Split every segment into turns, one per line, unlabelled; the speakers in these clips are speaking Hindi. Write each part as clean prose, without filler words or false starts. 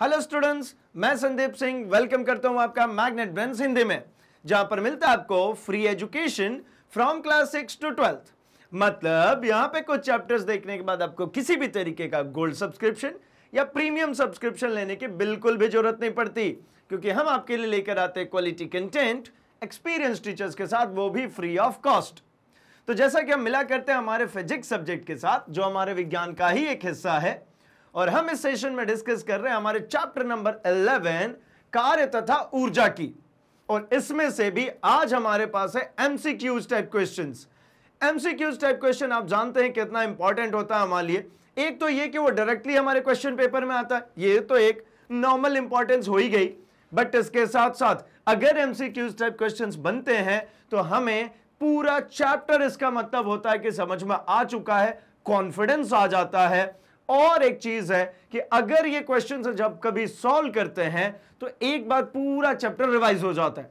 हेलो स्टूडेंट्स, मैं संदीप सिंह वेलकम करता हूं आपका मैग्नेट ब्रेन्स हिंदी में, जहां पर मिलता है आपको free education from class 6 to 12th। मतलब यहां पे कुछ चैप्टर्स देखने के बाद आपको किसी भी तरीके का गोल्ड सब्सक्रिप्शन या प्रीमियम सब्सक्रिप्शन लेने की बिल्कुल भी जरूरत नहीं पड़ती, क्योंकि हम आपके लिए लेकर आते हैं क्वालिटी कंटेंट एक्सपीरियंस टीचर्स के साथ, वो भी फ्री ऑफ कॉस्ट। तो जैसा कि हम मिला करते हैं हमारे फिजिक्स सब्जेक्ट के साथ, जो हमारे विज्ञान का ही एक हिस्सा है, और हम इस सेशन में डिस्कस कर रहे हैं हमारे चैप्टर नंबर 11 कार्य तथा ऊर्जा की। और इसमें से भी आज हमारे पास है MCQs type questions. MCQs type question आप जानते हैं कितना इंपॉर्टेंट होता है हमारे लिए। एक तो ये कि वो डायरेक्टली हमारे क्वेश्चन पेपर में आता है, ये तो एक नॉर्मल इंपॉर्टेंस हो ही गई, बट इसके साथ साथ अगर एमसीक्यूज टाइप क्वेश्चंस बनते हैं तो हमें पूरा चैप्टर, इसका मतलब होता है कि समझ में आ चुका है, कॉन्फिडेंस आ जाता है। और एक चीज है कि अगर ये क्वेश्चन जब कभी सॉल्व करते हैं तो एक बार पूरा चैप्टर रिवाइज हो जाता है,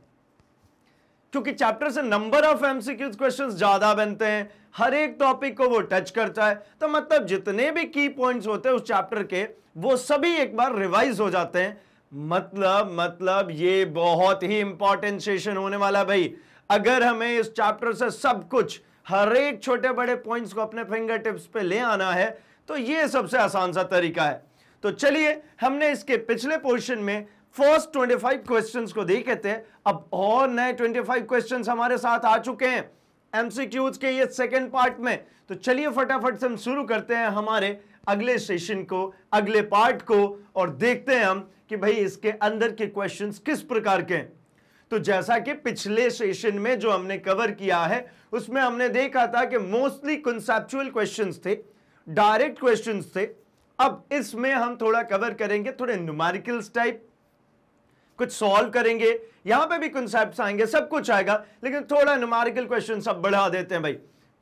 क्योंकि चैप्टर से नंबर ऑफ एमसीक्यूज क्वेश्चंस ज्यादा बनते हैं, हर एक टॉपिक को वो टच करता है, तो मतलब जितने भी की पॉइंट्स होते हैं उस चैप्टर के, वो सभी एक बार रिवाइज हो जाते हैं। मतलब ये बहुत ही इंपॉर्टेंट सेशन होने वाला है भाई। अगर हमें इस चैप्टर से सब कुछ, हर एक छोटे बड़े पॉइंट्स को अपने फिंगर टिप्स पे ले आना है, तो ये सबसे आसान सा तरीका है। तो चलिए, हमने इसके पिछले पोर्शन में फर्स्ट 25 क्वेश्चंस को देखे थे, अब और नए 25 क्वेश्चंस हमारे साथ आ चुके हैं एमसीक्यूज के ये सेकंड पार्ट में। तो चलिए फटाफट से हम शुरू करते हैं हमारे अगले सेशन को, अगले पार्ट को, और देखते हैं हम कि भाई इसके अंदर के क्वेश्चंस किस प्रकार के हैं। तो जैसा कि पिछले सेशन में जो हमने कवर किया है, उसमें हमने देखा था कि मोस्टली कंसेप्चुअल क्वेश्चंस थे, डायरेक्ट क्वेश्चंस थे। अब इसमें हम थोड़ा कवर करेंगे, थोड़े न्यूमेरिकल्स टाइप, कुछ सॉल्व करेंगे, यहां पे भी कॉन्सेप्ट्स आएंगे, सब कुछ आएगा, लेकिन थोड़ा न्यूमेरिकल क्वेश्चन सब बढ़ा देते हैं भाई।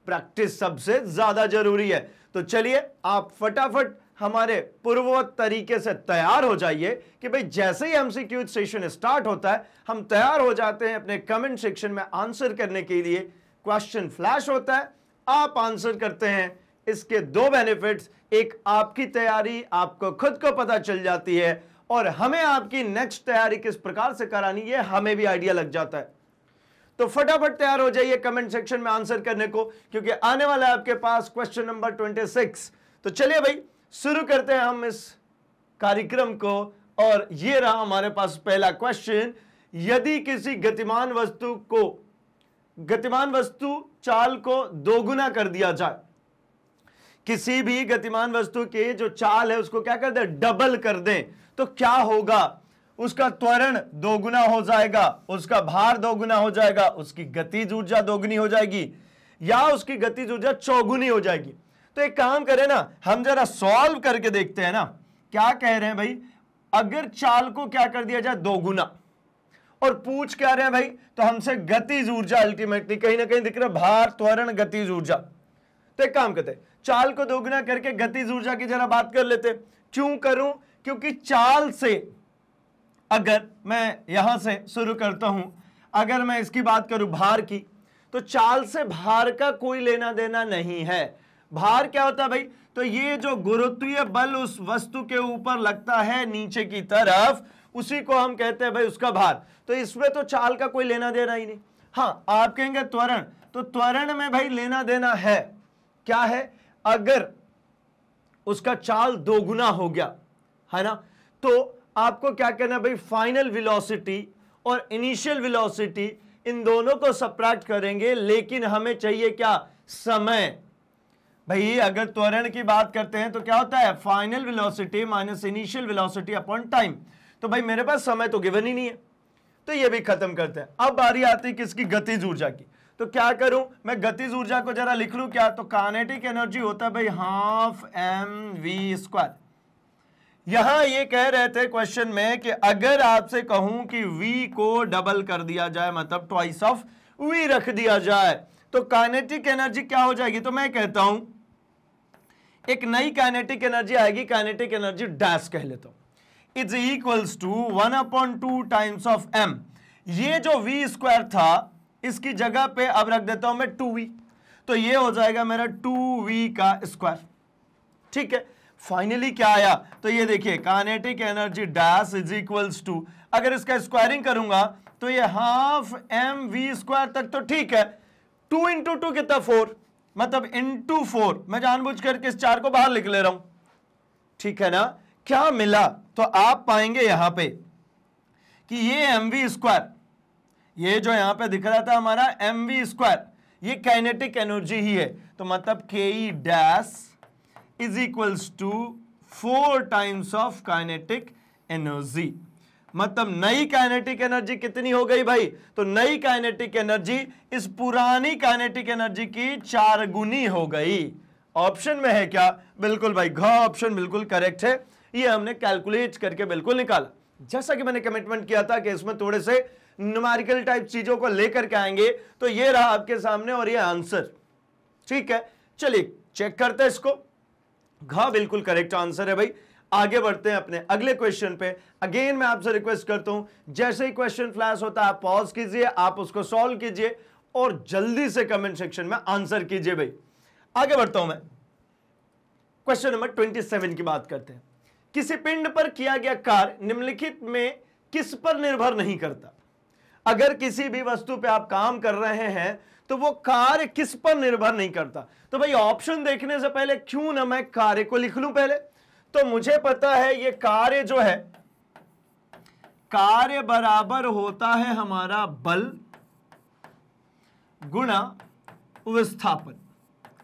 प्रैक्टिस सबसे ज्यादा जरूरी है। तो चलिए आप फटाफट हमारे पूर्ववत तरीके से तैयार हो जाइए कि भाई जैसे ही एमसीक्यू सेशन स्टार्ट होता है, हम तैयार हो जाते हैं अपने कमेंट सेक्शन में आंसर करने के लिए। क्वेश्चन फ्लैश होता है, आप आंसर करते हैं। इसके दो बेनिफिट्स, एक आपकी तैयारी आपको खुद को पता चल जाती है, और हमें आपकी नेक्स्ट तैयारी किस प्रकार से करानी है हमें भी आइडिया लग जाता है। तो फटाफट तैयार हो जाइए कमेंट सेक्शन में आंसर करने को, क्योंकि आने वाला है आपके पास क्वेश्चन नंबर 26। तो चलिए भाई शुरू करते हैं हम इस कार्यक्रम को, और ये रहा हमारे पास पहला क्वेश्चन। यदि किसी गतिमान वस्तु चाल को दोगुना कर दिया जाए, किसी भी गतिमान वस्तु के जो चाल है उसको क्या कर दें, डबल कर दें, तो क्या होगा? उसका त्वरण दोगुना हो जाएगा, उसका भार दोगुना हो जाएगा, उसकी गतिज ऊर्जा दोगुनी हो जाएगी, या उसकी गतिज ऊर्जा चौगुनी हो जाएगी। तो एक काम करें ना, हम जरा सॉल्व करके देखते हैं ना। क्या कह रहे हैं भाई, अगर चाल को क्या कर दिया जाए, दोगुना, और पूछ क्या रहे हैं भाई, तो हमसे गतिज ऊर्जा, अल्टीमेटली कहीं ना कहीं दिख रहा है भार, त्वरण, गतिज ऊर्जा। तो एक काम करते हैं, चाल को दोगुना करके गतिज ऊर्जा की जरा बात कर लेते। क्यों करूं? क्योंकि चाल से, अगर मैं यहां से शुरू करता हूं, अगर मैं इसकी बात करूं भार की, तो चाल से भार का कोई लेना देना नहीं है। भार क्या होता है भाई, तो ये जो गुरुत्वीय बल उस वस्तु के ऊपर लगता है नीचे की तरफ, उसी को हम कहते हैं भाई उसका भार। तो इसमें तो चाल का कोई लेना देना ही नहीं। हाँ, आप कहेंगे त्वरण, तो त्वरण में भाई लेना देना है। क्या है? अगर उसका चाल दोगुना हो गया है ना, तो आपको क्या करना भाई, फाइनल वेलोसिटी और इनिशियल वेलोसिटी, इन दोनों को सबट्रैक्ट करेंगे, लेकिन हमें चाहिए क्या, समय। भाई अगर त्वरण की बात करते हैं तो क्या होता है, final velocity minus initial velocity upon time. तो भाई मेरे पास समय तो गिवन ही नहीं है, तो ये भी खत्म करते हैं। अब बारी आती है किसकी, गतिज ऊर्जा की। तो क्या करूं मैं, गतिज ऊर्जा को जरा लिख लूं क्या, तो काइनेटिक एनर्जी होता है भाई हाफ mv²। यहां ये कह रहे थे क्वेश्चन में कि अगर आपसे कहूं कि v को डबल कर दिया जाए, मतलब ट्वाइस ऑफ v रख दिया जाए, तो काइनेटिक एनर्जी क्या हो जाएगी। तो मैं कहता हूं एक नई काइनेटिक एनर्जी आएगी, काइनेटिक एनर्जी डैश कह लेता हूं, it's equals to 1/2 times of m। ये जो v² था, इसकी जगह पे अब रख देता हूं मैं 2v, तो ये हो जाएगा मेरा 2v का स्क्वायर। ठीक है, फाइनली क्या आया, तो ये देखिए kinetic energy dash is equals to, अगर इसका स्क्वायरिंग करूंगा तो ये हाफ एम वी स्क्वायर तक तो ठीक है, 2 इंटू 2 कितना 4, मतलब इंटू 4, मैं जानबूझ करके इस 4 को बाहर लिख ले रहा हूं, ठीक है ना। क्या मिला, तो आप पाएंगे यहां पे कि ये एम वी स्क्वायर, ये जो यहां पे दिख रहा था हमारा एम वी स्क्वायर, ये काइनेटिक एनर्जी ही है, तो मतलब के E dash is equals to 4 times of kinetic energy. मतलब नई काइनेटिक एनर्जी कितनी हो गई भाई, तो नई काइनेटिक एनर्जी इस पुरानी काइनेटिक एनर्जी की 4 गुनी हो गई। ऑप्शन में है क्या, बिल्कुल भाई, घ ऑप्शन बिल्कुल करेक्ट है, ये हमने कैलकुलेट करके बिल्कुल निकाला। जैसा कि मैंने कमिटमेंट किया था कि इसमें थोड़े से न्यूमेरिकल टाइप चीजों को लेकर के आएंगे, तो ये रहा आपके सामने और ये आंसर, ठीक है। चलिए चेक करते हैं इसको, घ बिल्कुल करेक्ट आंसर है भाई। आगे बढ़ते हैं अपने अगले क्वेश्चन पे। अगेन मैं आपसे रिक्वेस्ट करता हूं, जैसे ही क्वेश्चन फ्लैश होता है आप पॉज कीजिए, आप उसको सॉल्व कीजिए और जल्दी से कमेंट सेक्शन में आंसर कीजिए भाई। आगे बढ़ता हूं मैं, क्वेश्चन नंबर 27 की बात करते हैं। किसी पिंड पर किया गया कार्य निम्नलिखित में किस पर निर्भर नहीं करता। अगर किसी भी वस्तु पे आप काम कर रहे हैं तो वो कार्य किस पर निर्भर नहीं करता। तो भाई ऑप्शन देखने से पहले क्यों ना मैं कार्य को लिख लूं पहले, तो मुझे पता है ये कार्य जो है, कार्य बराबर होता है हमारा बल गुणा विस्थापन,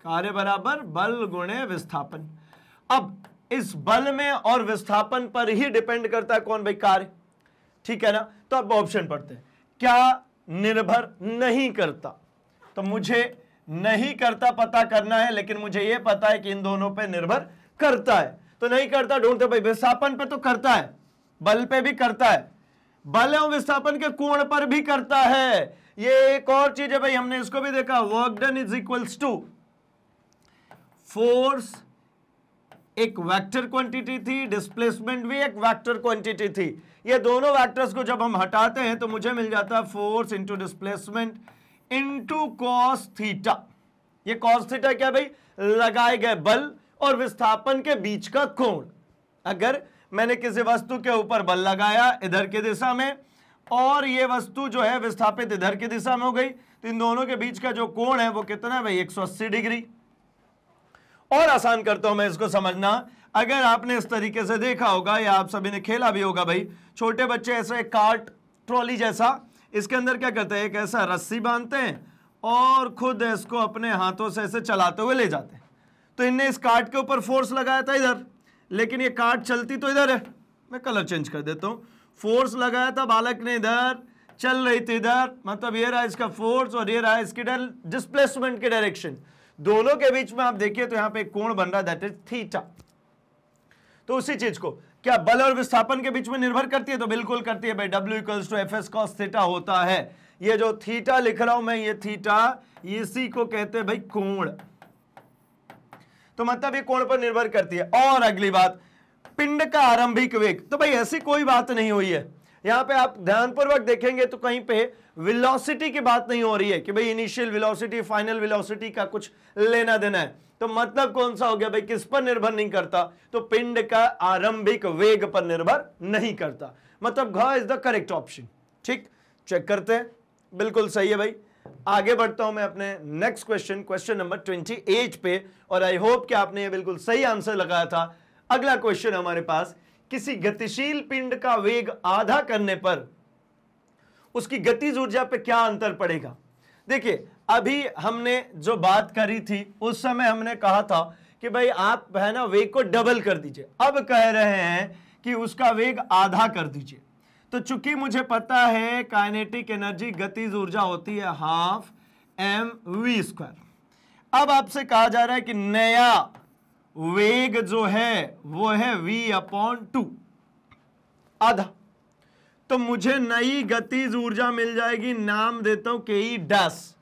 कार्य बराबर बल गुणे विस्थापन। अब इस बल में और विस्थापन पर ही डिपेंड करता है कौन भाई, कार्य, ठीक है ना। तो अब ऑप्शन पढ़ते हैं, क्या निर्भर नहीं करता, तो मुझे नहीं करता पता करना है, लेकिन मुझे यह पता है कि इन दोनों पे निर्भर करता है। तो नहीं करता ढूंढते भाई, विस्थापन पे तो करता है, बल पे भी करता है, बल एवं विस्थापन के कोण पर भी करता है। ये एक और चीज है भाई, हमने इसको भी देखा, work done is equals to force, एक वेक्टर क्वांटिटी थी, डिस्प्लेसमेंट भी एक वेक्टर क्वांटिटी थी। ये दोनों वेक्टर्स को जब हम हटाते हैं तो मुझे मिल जाता है force into displacement into cos theta. ये कॉस थीटा क्या भाई, लगाए गए बल और विस्थापन के बीच का कोण। अगर मैंने किसी वस्तु के ऊपर बल लगाया इधर की दिशा में और ये वस्तु जो है विस्थापित इधर की दिशा में हो गई, तो इन दोनों के बीच का जो कोण है वो कितना है भाई, 180 डिग्री। और आसान करता हूं मैं इसको समझना, अगर आपने इस तरीके से देखा होगा या आप सभी ने खेला भी होगा भाई, छोटे बच्चे ऐसे कार्ट ट्रॉली जैसा, इसके अंदर क्या करते हैं, एक ऐसा रस्सी बांधते हैं और खुद इसको अपने हाथों से ऐसे चलाते हुए ले जाते हैं। तो इनने इस कार्ट के ऊपर फोर्स लगाया था इधर, लेकिन ये कार्ट चलती तो इधर है, मैं कलर चेंज कर देता हूं, फोर्स लगाया था बालक ने इधर, चल रही थी इधर, मतलब ये रहा इसका फोर्स और ये रहा इसकी डिस्प्लेसमेंट की डायरेक्शन। दोनों के बीच में आप देखिए तो यहां पे एक कोण बन रहा है, दैट इज थीटा। तो उसी चीज को क्या बल और विस्थापन के बीच में निर्भर करती है, तो बिल्कुल करती है भाई, W equals to F S cos theta होता है। ये जो थीटा लिख रहा हूं मैं, ये थीटा, इसी को कहते हैं भाई कोण, तो मतलब ये कोण पर निर्भर करती है। और अगली बात, पिंड का आरंभिक वेग, तो भाई ऐसी कोई बात नहीं हुई है यहां पे, आप ध्यानपूर्वक देखेंगे तो कहीं पे वेलोसिटी की बात नहीं हो रही है कि भाई इनिशियल वेलोसिटी फाइनल वेलोसिटी का कुछ लेना देना है। तो मतलब कौन सा हो गया भाई, किस पर निर्भर नहीं करता, तो पिंड का आरंभिक वेग पर निर्भर नहीं करता, मतलब घ इज द करेक्ट ऑप्शन। ठीक, चेक करते हैं, बिल्कुल सही है भाई। आगे बढ़ता हूं मैं अपने नेक्स्ट क्वेश्चन, क्वेश्चन नंबर 28 पे, और आई होप कि आपने ये बिल्कुल सही आंसर लगाया था। अगला क्वेश्चन हमारे पास, किसी गतिशील पिंड का वेग आधा करने पर उसकी गतिज ऊर्जा पे क्या अंतर पड़ेगा। देखिए अभी हमने जो बात करी थी उस समय हमने कहा था कि भाई आप है ना वेग को डबल कर दीजिए, अब कह रहे हैं कि उसका वेग आधा कर दीजिए। तो चूंकि मुझे पता है काइनेटिक एनर्जी गतिज ऊर्जा होती है हाफ एम वी स्क्वायर, अब आपसे कहा जा रहा है कि नया वेग जो है वो है v अपॉन 2 आधा, तो मुझे नई गतिज ऊर्जा मिल जाएगी, नाम देता हूं के ई डैश,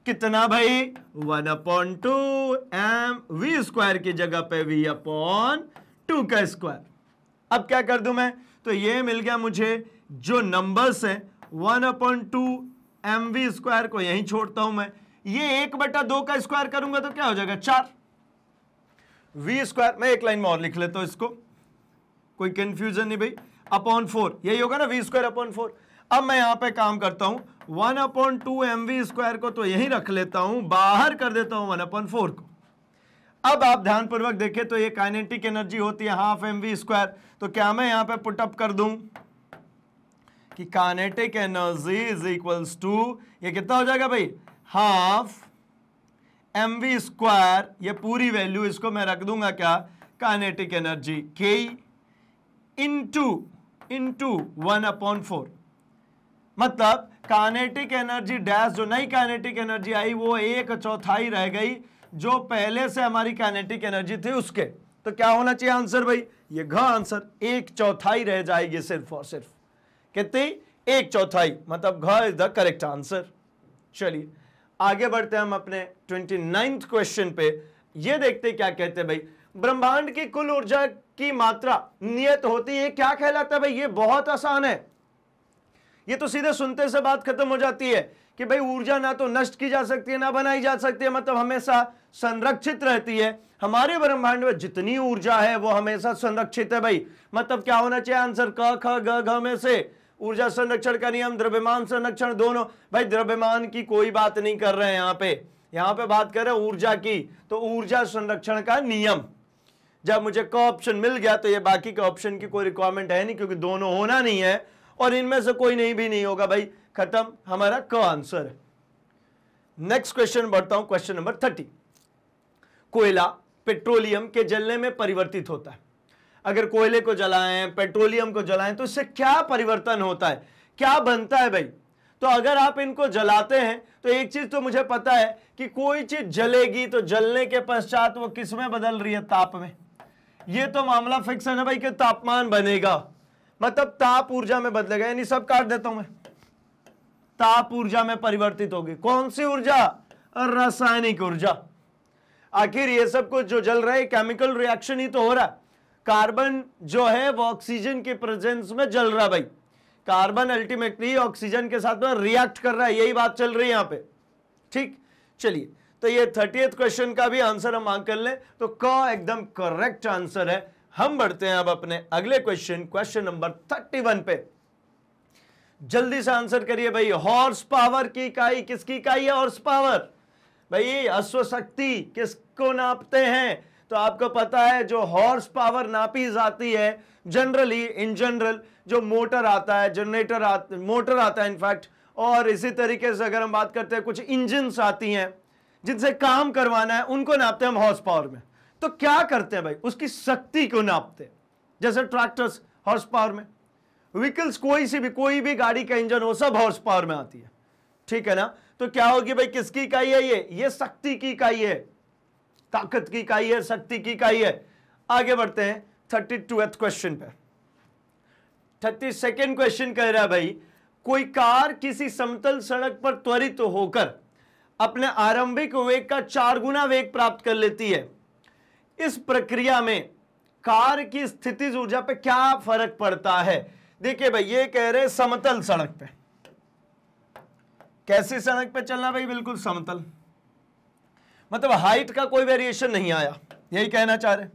कितना भाई 1 अपॉन 2 एम वी स्क्वायर की जगह पे v अपॉन 2 का स्क्वायर। अब क्या कर दूं मैं, तो ये मिल गया मुझे, जो नंबर्स हैं 1 अपॉन 2 एम वी स्क्वायर को यहीं छोड़ता हूं मैं, ये 1/2 का स्क्वायर करूंगा तो क्या हो जाएगा 4, वी स्क्वायर, मैं एक लाइन में और लिख लेता हूं इसको, कोई कंफ्यूजन नहीं भाई, अपॉन 4 यही होगा ना, वी स्क्वायर अपॉन 4। अब मैं यहां पे काम करता हूं 1/2 mv स्क्वायर को तो यही रख लेता हूं, बाहर कर देता हूं 1/4 को। अब आप ध्यानपूर्वक देखें तो ये काइनेटिक एनर्जी होती है हाफ mv स्क्वायर, तो क्या मैं यहां पे पुटअप कर दूं कि kinetic energy is equals to, ये कितना हो जाएगा भाई, हाफ mv स्क्वायर, ये पूरी वैल्यू इसको मैं रख दूंगा क्या, काइनेटिक एनर्जी k इंटू 1/4। मतलब काइनेटिक एनर्जी डैश, जो नई काइनेटिक एनर्जी आई वो 1/4 रह गई जो पहले से हमारी काइनेटिक एनर्जी थी उसके। तो क्या होना चाहिए आंसर भाई, ये घ आंसर 1/4 रह जाएगी सिर्फ और सिर्फ, कितनी, 1/4, मतलब घ इज द करेक्ट आंसर। चलिए आगे बढ़ते हैं हम अपने 29th क्वेश्चन पे। ये देखते क्या कहते हैं भाई, ब्रह्मांड की कुल ऊर्जा की मात्रा नियत होती है, क्या कहलाता है भाई, ये बहुत आसान है, ये तो सीधे सुनते से बात खत्म हो जाती है कि भाई ऊर्जा ना तो नष्ट की जा सकती है ना बनाई जा सकती है, मतलब हमेशा संरक्षित रहती है। हमारे ब्रह्मांड में जितनी ऊर्जा है वो हमेशा संरक्षित है भाई। मतलब क्या होना चाहिए आंसर, क ख ग घ में से ऊर्जा संरक्षण का नियम, द्रव्यमान संरक्षण दोनों। भाई द्रव्यमान की कोई बात नहीं कर रहे हैं यहाँ पे बात कर रहे हैं ऊर्जा की, तो ऊर्जा संरक्षण का नियम। जब मुझे क ऑप्शन मिल गया तो ये बाकी के ऑप्शन की कोई रिक्वायरमेंट है नहीं, क्योंकि दोनों होना नहीं है और इनमें से कोई नहीं भी नहीं होगा भाई, खत्म, हमारा क आंसर है। नेक्स्ट क्वेश्चन बढ़ता हूं, क्वेश्चन नंबर 30। कोयला पेट्रोलियम के जलने में परिवर्तित होता है। अगर कोयले को जलाएं, पेट्रोलियम को जलाएं तो इससे क्या परिवर्तन होता है, क्या बनता है भाई। तो अगर आप इनको जलाते हैं तो एक चीज तो मुझे पता है कि कोई चीज जलेगी तो जलने के पश्चात वो किस में बदल रही है, ताप में। ये तो मामला फिक्स है ना भाई कि तापमान बनेगा, मतलब ताप ऊर्जा में बदलेगा, यानी सब काट देता हूं मैं, ताप ऊर्जा में परिवर्तित होगी। कौन सी ऊर्जा, रासायनिक ऊर्जा। आखिर ये सब कुछ जो जल रहा है केमिकल रिएक्शन ही तो हो रहा है। कार्बन जो है वो ऑक्सीजन के प्रेजेंस में जल रहा है भाई, कार्बन अल्टीमेटली ऑक्सीजन के साथ में रिएक्ट कर रहा है, यही बात चल रही है यहां पे, ठीक। चलिए तो ये 30th क्वेश्चन का भी आंसर हम मांग कर लें, तो क एकदम करेक्ट आंसर है। हम बढ़ते हैं अब अपने अगले क्वेश्चन, क्वेश्चन नंबर 31 पे। जल्दी से आंसर करिए भाई। हॉर्स पावर की इकाई किसकी इकाई है, हॉर्स पावर भाई, अश्वशक्ति किसको नापते हैं। तो आपको पता है जो हॉर्स पावर नापी जाती है जनरली, इन जनरल जो मोटर आता है, जनरेटर मोटर आता है इनफैक्ट, और इसी तरीके से अगर हम बात करते हैं कुछ इंजन्स आती हैं जिनसे काम करवाना है, उनको नापते हैं हम हॉर्स पावर में। तो क्या करते हैं भाई, उसकी शक्ति को नापते हैं। जैसे ट्रैक्टर्स हॉर्स पावर में, व्हीकल्स कोई भी गाड़ी का इंजन हो सब हॉर्स पावर में आती है, ठीक है ना। तो क्या होगी भाई, किसकी इकाई है ये शक्ति की इकाई है, ताकत की इकाई है, शक्ति की इकाई है। आगे बढ़ते हैं 32th क्वेश्चन पे। 32nd क्वेश्चन कह रहा है भाई, कोई कार किसी समतल सड़क पर त्वरित होकर अपने आरंभिक वेग का 4 गुना वेग प्राप्त कर लेती है। इस प्रक्रिया में कार की स्थितिज ऊर्जा पे क्या फर्क पड़ता है। देखिए भाई ये कह रहे समतल सड़क पे, कैसी सड़क पे चलना भाई, बिल्कुल समतल, मतलब हाइट का कोई वेरिएशन नहीं आया, यही कहना चाह रहे।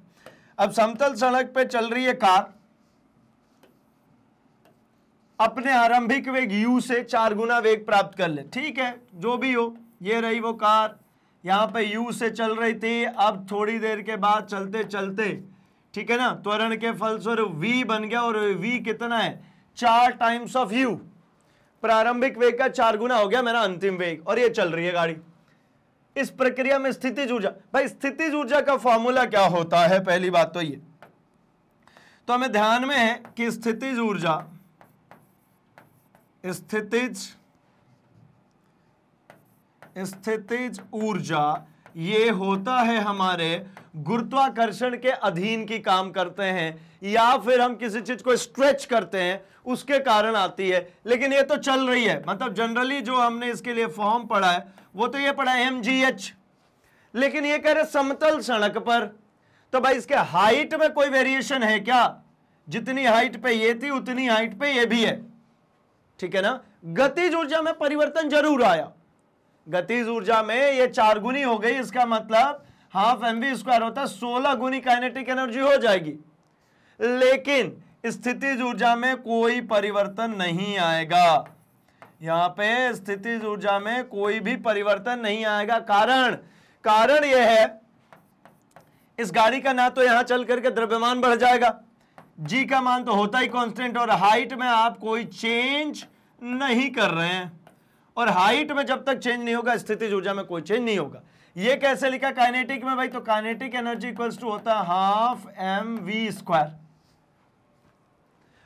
अब समतल सड़क पे चल रही है कार, अपने आरंभिक वेग u से 4 गुना वेग प्राप्त कर ले, ठीक है, जो भी हो। ये रही वो कार, यहां पे u से चल रही थी, अब थोड़ी देर के बाद चलते चलते, ठीक है ना, त्वरण के फलस्वरूप v बन गया, और v कितना है, 4 टाइम्स ऑफ u, प्रारंभिक वेग का 4 गुना हो गया मेरा अंतिम वेग, और ये चल रही है गाड़ी। इस प्रक्रिया में स्थितिज ऊर्जा, भाई स्थितिज ऊर्जा का फॉर्मूला क्या होता है, पहली बात तो ये तो हमें ध्यान में है कि स्थितिज ऊर्जा ये होता है हमारे गुरुत्वाकर्षण के अधीन की काम करते हैं, या फिर हम किसी चीज को स्ट्रेच करते हैं उसके कारण आती है। लेकिन ये तो चल रही है, मतलब जनरली जो हमने इसके लिए फॉर्म पढ़ा है वो तो ये पढ़ा है mgh, लेकिन ये कह रहे समतल सड़क पर, तो भाई इसके हाइट में कोई वेरिएशन है क्या, जितनी हाइट पे ये थी उतनी हाइट पे ये भी है, ठीक है ना। गतिज ऊर्जा में परिवर्तन जरूर आया, गतिज ऊर्जा में ये 4 गुनी हो गई, इसका मतलब हाफ mv² होता है, 16 गुनी काइनेटिक एनर्जी हो जाएगी। लेकिन स्थितिज ऊर्जा में कोई परिवर्तन नहीं आएगा, यहां पे स्थितिज ऊर्जा में कोई भी परिवर्तन नहीं आएगा। कारण यह है, इस गाड़ी का ना तो यहां चल करके द्रव्यमान बढ़ जाएगा, जी का मान तो होता ही कांस्टेंट, और हाइट में आप कोई चेंज नहीं कर रहे हैं, और हाइट में जब तक चेंज नहीं होगा स्थितिज ऊर्जा में कोई चेंज नहीं होगा। ये कैसे लिखा काइनेटिक में भाई, तो काइनेटिक एनर्जी इक्वल्स टू होता है हाफ mv²।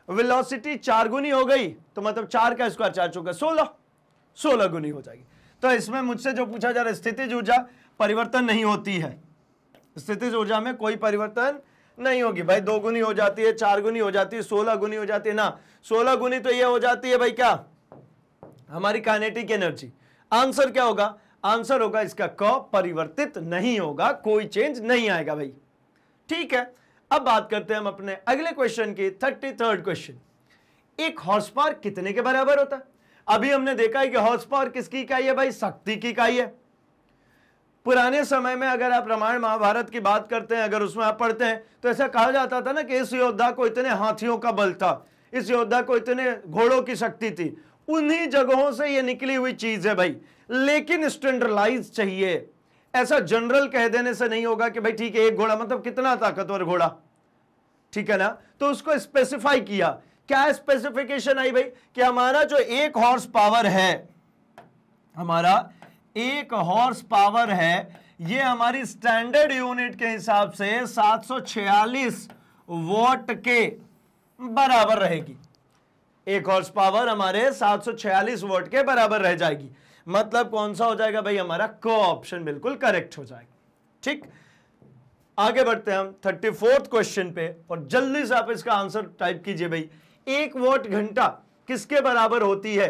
वेलोसिटी 4 गुनी हो गई, तो मतलब 4 का स्क्वायर 4 चौका 16 गुनी हो जाएगी। तो इसमें मुझसे जो पूछा जा रहा है, स्थितिज ऊर्जा परिवर्तन नहीं होती है, स्थितिज ऊर्जा में कोई परिवर्तन नहीं होगी भाई। 2 गुनी हो जाती है, 4 गुनी हो जाती है, 16 गुनी हो जाती है ना, 16 गुनी तो ये हो जाती है भाई क्या, हमारी काइनेटिक एनर्जी। आंसर क्या होगा, आंसर होगा इसका क, परिवर्तित नहीं होगा, कोई चेंज नहीं आएगा भाई। ठीक है, अब बात करते हैं हम अपने अगले क्वेश्चन की, 33rd क्वेश्चन। एक हॉर्स पावर कितने के बराबर होता है? अभी हमने देखा है कि हॉर्स पावर किसकी इकाई है भाई, शक्ति की इकाई है। पुराने समय में अगर आप रामायण महाभारत की बात करते हैं, अगर उसमें आप पढ़ते हैं, तो ऐसा कहा जाता था ना कि इस योद्धा को इतने हाथियों का बल था, इस योद्धा को इतने घोड़ों की शक्ति थी। उन्हीं जगहों से ये निकली हुई चीज है भाई, लेकिन स्टैंडर्डाइज चाहिए। ऐसा जनरल कह देने से नहीं होगा कि भाई ठीक है, एक घोड़ा मतलब कितना ताकतवर घोड़ा, ठीक है ना, तो उसको स्पेसिफाई किया। क्या स्पेसिफिकेशन आई भाई, कि हमारा जो 1 हॉर्स पावर है, हमारा 1 हॉर्स पावर है, ये हमारी स्टैंडर्ड यूनिट के हिसाब से 746 वॉट के बराबर रहेगी। 1 हॉर्स पावर हमारे 746 वॉट के बराबर रह जाएगी। मतलब कौन सा हो जाएगा भाई, हमारा क ऑप्शन बिल्कुल करेक्ट हो जाएगा। ठीक, आगे बढ़ते हैं हम 34th क्वेश्चन पे, और जल्दी से आप इसका आंसर टाइप कीजिए भाई। 1 वॉट घंटा किसके बराबर होती है?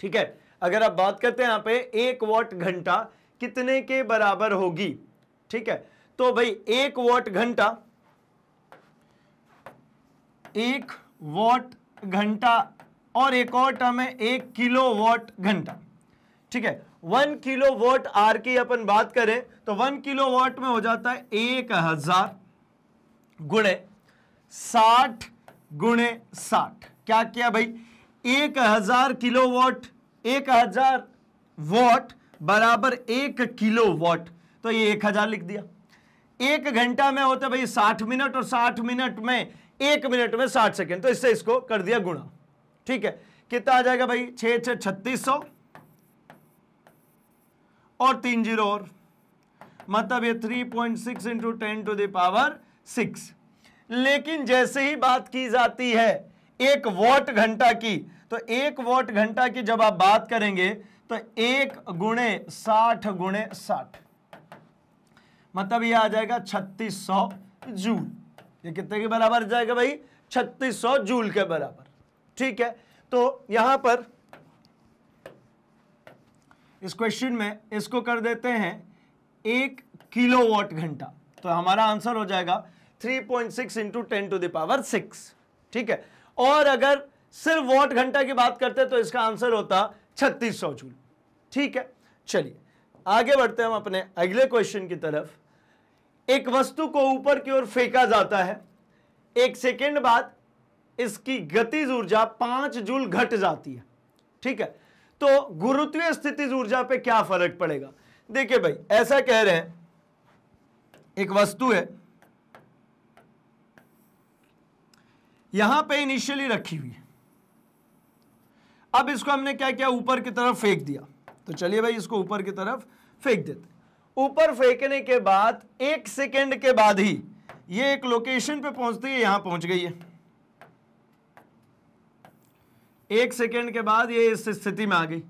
ठीक है, अगर आप बात करते हैं यहां पे 1 वॉट घंटा कितने के बराबर होगी? ठीक है, तो भाई 1 वॉट घंटा, 1 वॉट घंटा, और एक और टर्म है 1 किलोवाट घंटा। ठीक है, 1 किलोवाट आर की अपन बात करें तो 1 किलोवाट में हो जाता है 1000 गुणे 60 गुणे 60। क्या किया भाई, 1000 किलोवाट, 1000 वॉट बराबर 1 किलोवाट, तो ये 1000 लिख दिया। 1 घंटा में होता है भाई 60 मिनट, और 60 मिनट में 1 मिनट में 60 सेकेंड, तो इससे इसको कर दिया गुणा। ठीक है, कितना आ जाएगा भाई, 6 6 3600 और 3 0 और, मतलब ये 3.6 इंटू 10 टू द पावर 6। लेकिन जैसे ही बात की जाती है 1 वॉट घंटा की, तो 1 वॉट घंटा की जब आप बात करेंगे तो 1 गुणे 60 गुणे 60, मतलब ये आ जाएगा 3600 जूल। ये कितने के बराबर जाएगा भाई, 3600 जूल के बराबर। ठीक है, तो यहां पर इस क्वेश्चन में इसको कर देते हैं 1 किलोवाट घंटा, तो हमारा आंसर हो जाएगा 3.6 इंटू 10 टू द पावर 6। ठीक है, और अगर सिर्फ वॉट घंटा की बात करते तो इसका आंसर होता 3600 जूल। ठीक है, चलिए आगे बढ़ते हैं हम अपने अगले क्वेश्चन की तरफ। एक वस्तु को ऊपर की ओर फेंका जाता है, 1 सेकेंड बाद इसकी गतिज ऊर्जा 5 जूल घट जाती है। ठीक है, तो गुरुत्वीय स्थितिज ऊर्जा पे क्या फर्क पड़ेगा? देखिए भाई, ऐसा कह रहे हैं, एक वस्तु है यहां पे इनिशियली रखी हुई है, अब इसको हमने क्या किया, ऊपर की तरफ फेंक दिया। तो चलिए भाई इसको ऊपर की तरफ फेंक देते। ऊपर फेंकने के बाद 1 सेकेंड के बाद ही ये एक लोकेशन पे पहुंचती है, यहां पहुंच गई है। 1 सेकेंड के बाद ये इस स्थिति में आ गई।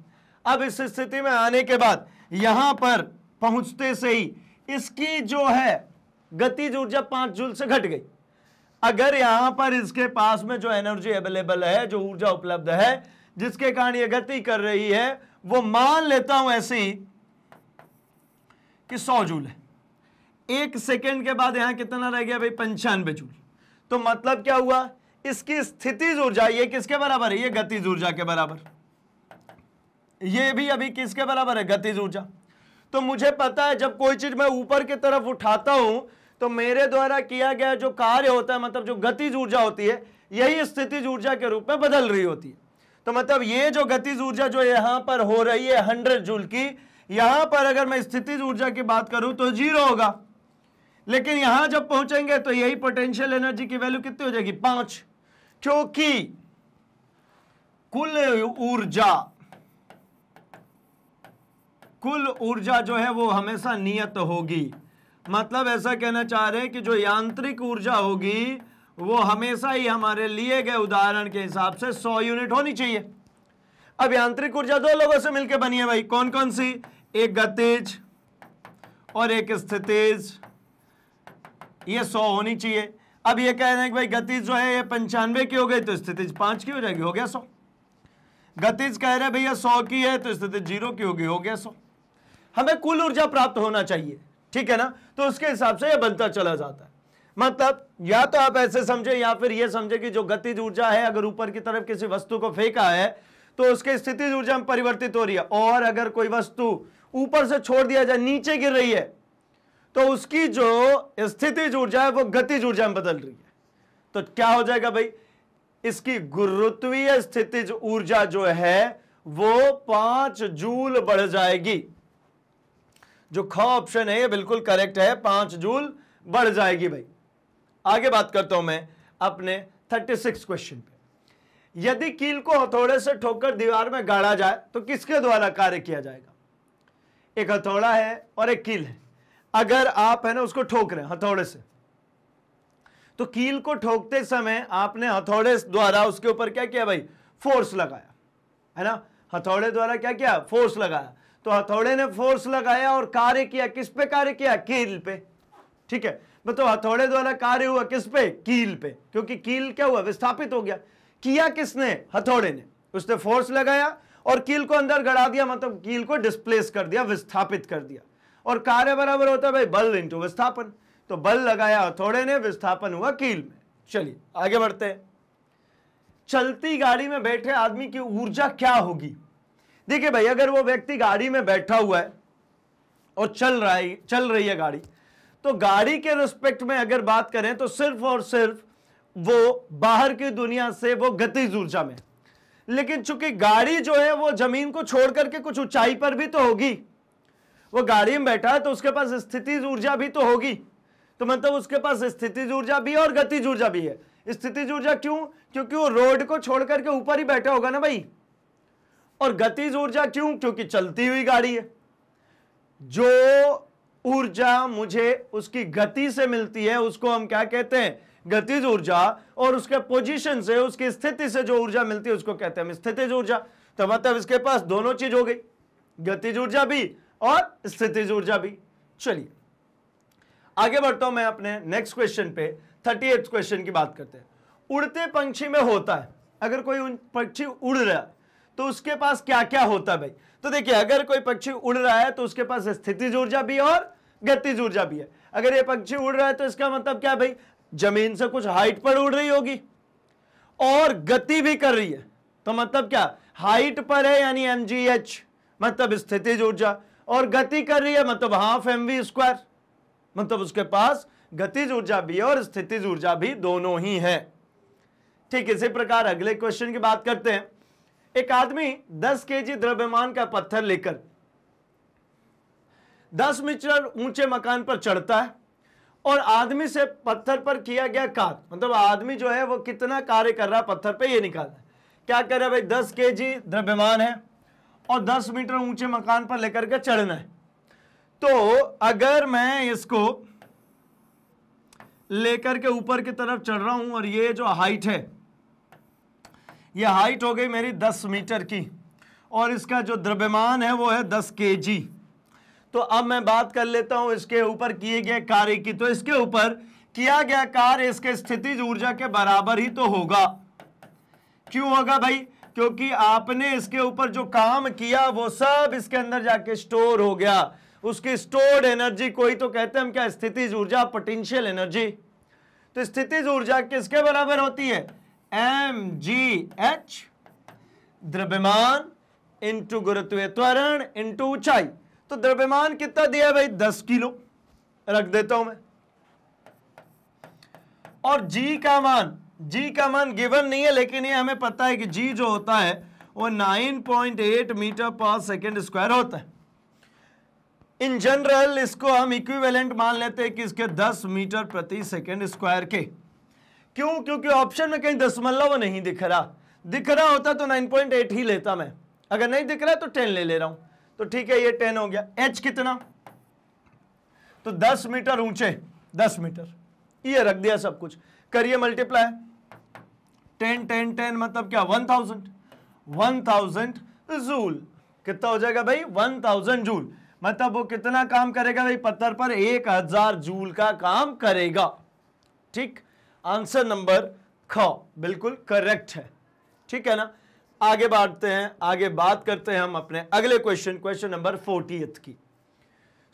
अब इस स्थिति में आने के बाद यहां पर पहुंचते से ही इसकी जो है गतिज ऊर्जा 5 जूल से घट गई। अगर यहां पर इसके पास में जो एनर्जी अवेलेबल है, जो ऊर्जा उपलब्ध है, जिसके कारण ये गति कर रही है, वो मान लेता हूं ऐसे ही कि 100 जूल है। 1 सेकेंड के बाद यहां कितना रह गया भाई, 95 जूल। तो मतलब क्या हुआ, इसकी स्थितिज ऊर्जा ये किसके बराबर है, ये गतिज ऊर्जा के बराबर। ये भी अभी किसके बराबर है, गतिज ऊर्जा। तो मुझे पता है जब कोई चीज मैं ऊपर की तरफ उठाता हूं तो मेरे द्वारा किया गया जो कार्य होता है, मतलब जो गतिज ऊर्जा होती है, यही स्थितिज ऊर्जा के रूप में बदल रही होती है। तो मतलब ये जो गतिज ऊर्जा जो यहां पर हो रही है 100 जूल की, यहां पर अगर मैं स्थितिज ऊर्जा की बात करूं तो 0 होगा, लेकिन यहां जब पहुंचेंगे तो यही पोटेंशियल एनर्जी की वैल्यू कितनी हो जाएगी 5, क्योंकि कुल ऊर्जा जो है वो हमेशा नियत होगी। मतलब ऐसा कहना चाह रहे हैं कि जो यांत्रिक ऊर्जा होगी वो हमेशा ही हमारे लिए गए उदाहरण के हिसाब से 100 यूनिट होनी चाहिए। अब यांत्रिक ऊर्जा दो लोगों से मिलकर बनी है भाई, कौन कौन सी, एक गतिज और एक स्थितिज, ये 100 होनी चाहिए। अब ये कह रहे हैं कि भाई गतिज जो है ये 95 की हो गई तो स्थितिज 5 की हो जाएगी, हो गया 100। गतिज कह रहे हैं भैया 100 की है तो स्थितिज 0 की होगी, हो गया 100। हमें कुल ऊर्जा प्राप्त होना चाहिए, ठीक है ना, तो उसके हिसाब से ये बनता चला जाता है। मतलब या तो आप ऐसे समझे या फिर ये समझे कि जो गतिज ऊर्जा है अगर ऊपर की तरफ किसी वस्तु को फेंका है तो उसके स्थितिज ऊर्जा में परिवर्तित हो रही है, और अगर कोई वस्तु ऊपर से छोड़ दिया जाए नीचे गिर रही है तो उसकी जो स्थितिज ऊर्जा है वो गतिज ऊर्जा में बदल रही है। तो क्या हो जाएगा भाई, इसकी गुरुत्वीय स्थितिज ऊर्जा जो है वो 5 जूल बढ़ जाएगी। जो ख ऑप्शन है ये बिल्कुल करेक्ट है, 5 जूल बढ़ जाएगी भाई। आगे बात करता हूं मैं अपने 36 क्वेश्चन पे। यदि कील को हथौड़े से ठोकर दीवार में गाड़ा जाए तो किसके द्वारा कार्य किया जाएगा? एक हथौड़ा है और एक कील है। अगर आप है ना उसको ठोक रहे हैं हथौड़े से, तो कील को ठोकते समय आपने हथौड़े द्वारा उसके ऊपर क्या किया भाई, फोर्स लगाया, है ना, हथौड़े द्वारा क्या किया, फोर्स लगाया। तो हथौड़े ने फोर्स लगाया और कार्य किया, किस पे कार्य किया, कील पे, ठीक है। तो हथौड़े द्वारा कार्य हुआ किस पे, कील पे, क्योंकि कील क्या हुआ, विस्थापित हो गया। किया किसने, हथौड़े ने, उसने फोर्स लगाया और कील को अंदर गड़ा दिया, मतलब कील को डिस्प्लेस कर दिया, विस्थापित कर दिया। और कार्य बराबर होता है भाई बल इंटू विस्थापन। तो बल लगाया हथौड़े ने, विस्थापन हुआ कील में। चलिए आगे बढ़ते हैं। चलती गाड़ी में बैठे आदमी की ऊर्जा क्या होगी? देखिए भाई, अगर वो व्यक्ति गाड़ी में बैठा हुआ है और चल रही है गाड़ी, तो गाड़ी के रिस्पेक्ट में अगर बात करें तो सिर्फ और सिर्फ वो बाहर की दुनिया से वो गतिज ऊर्जा में, लेकिन चूंकि गाड़ी जो है वो जमीन को छोड़ करके कुछ ऊंचाई पर भी तो होगी, वो गाड़ी में बैठा है तो उसके पास स्थितिज ऊर्जा भी तो होगी। तो मतलब उसके पास स्थितिज ऊर्जा भी और गतिज ऊर्जा भी है। स्थितिज ऊर्जा क्यों, क्योंकि वो रोड को छोड़ करके ऊपर ही बैठा होगा ना भाई। और गतिज ऊर्जा क्यों, क्योंकि चलती हुई गाड़ी है। जो ऊर्जा मुझे उसकी गति से मिलती है उसको हम क्या कहते हैं, गतिज ऊर्जा, और उसके पोजीशन से, उसकी स्थिति से जो ऊर्जा मिलती है उसको कहते हैं हम स्थितिज ऊर्जा। तो मतलब इसके पास दोनों चीज हो गई, गतिज ऊर्जा भी और स्थितिज ऊर्जा भी। चलिए आगे बढ़ता हूं मैं अपने नेक्स्ट क्वेश्चन पे, 38 क्वेश्चन की बात करते हैं। उड़ते पंछी में होता है, अगर कोई पक्षी उड़ रहा है तो उसके पास क्या क्या होता है भाई? तो देखिए, अगर कोई पक्षी उड़ रहा है तो उसके पास स्थितिज ऊर्जा भी और गतिज ऊर्जा भी है। अगर ये पक्षी उड़ रहा है तो इसका मतलब क्या भाई, जमीन से कुछ हाइट पर उड़ रही होगी और गति भी कर रही है। तो मतलब क्या, हाइट पर है यानी mgh, मतलब स्थितिज ऊर्जा, और गति कर रही है मतलब हाफ mv², मतलब उसके पास गतिज ऊर्जा भी और स्थितिज ऊर्जा भी दोनों ही है। ठीक इसी प्रकार अगले क्वेश्चन की बात करते हैं। एक आदमी 10 केजी द्रव्यमान का पत्थर लेकर 10 मीटर ऊंचे मकान पर चढ़ता है और आदमी से पत्थर पर किया गया कार्य, मतलब आदमी जो है वो कितना कार्य कर रहा है पत्थर पे ये निकालना है। क्या कर रहा है भाई, 10 केजी द्रव्यमान है और 10 मीटर ऊंचे मकान पर लेकर के चढ़ना है। तो अगर मैं इसको लेकर के ऊपर की तरफ चढ़ रहा हूं और ये जो हाइट है, ये हाइट हो गई मेरी 10 मीटर की और इसका जो द्रव्यमान है वो है 10 केजी। तो अब मैं बात कर लेता हूं इसके ऊपर किए गए कार्य की। तो इसके ऊपर किया गया कार्य इसके स्थितिज ऊर्जा के बराबर ही तो होगा। क्यों होगा भाई, क्योंकि आपने इसके ऊपर जो काम किया वो सब इसके अंदर जाके स्टोर हो गया। उसकी स्टोर्ड एनर्जी को ही तो कहते हैं हम क्या, स्थितिज ऊर्जा, पोटेंशियल एनर्जी। तो स्थितिज ऊर्जा किसके बराबर होती है, mgh, द्रव्यमान इंटू गुरुत्वीय त्वरण इंटू ऊंचाई। तो द्रव्यमान कितना दिया है भाई 10 किलो, रख देता हूं मैं। और g का मान गिवन नहीं है, लेकिन ये हमें पता है कि g जो होता है वो 9.8 मीटर पर सेकेंड स्क्वायर होता है। इन जनरल इसको हम इक्विवेलेंट मान लेते हैं कि इसके 10 मीटर प्रति सेकेंड स्क्वायर के। क्यों? क्योंकि ऑप्शन में कहीं दशमलव नहीं दिख रहा होता तो 9.8 ही लेता मैं, अगर नहीं दिख रहा है तो 10 ले रहा हूं। तो ठीक है, ये 10 हो गया। h कितना? तो 10 मीटर ऊंचे, 10 मीटर, ये रख दिया सब कुछ। करिए मल्टीप्लाई, 10 मतलब क्या 1000 जूल। कितना हो जाएगा भाई 1000 जूल, मतलब वो कितना काम करेगा भाई पत्थर पर 1000 जूल का काम करेगा। ठीक, आंसर नंबर ख बिल्कुल करेक्ट है। ठीक है ना, आगे बढ़ते हैं, आगे बात करते हैं हम अपने अगले क्वेश्चन नंबर 40 की।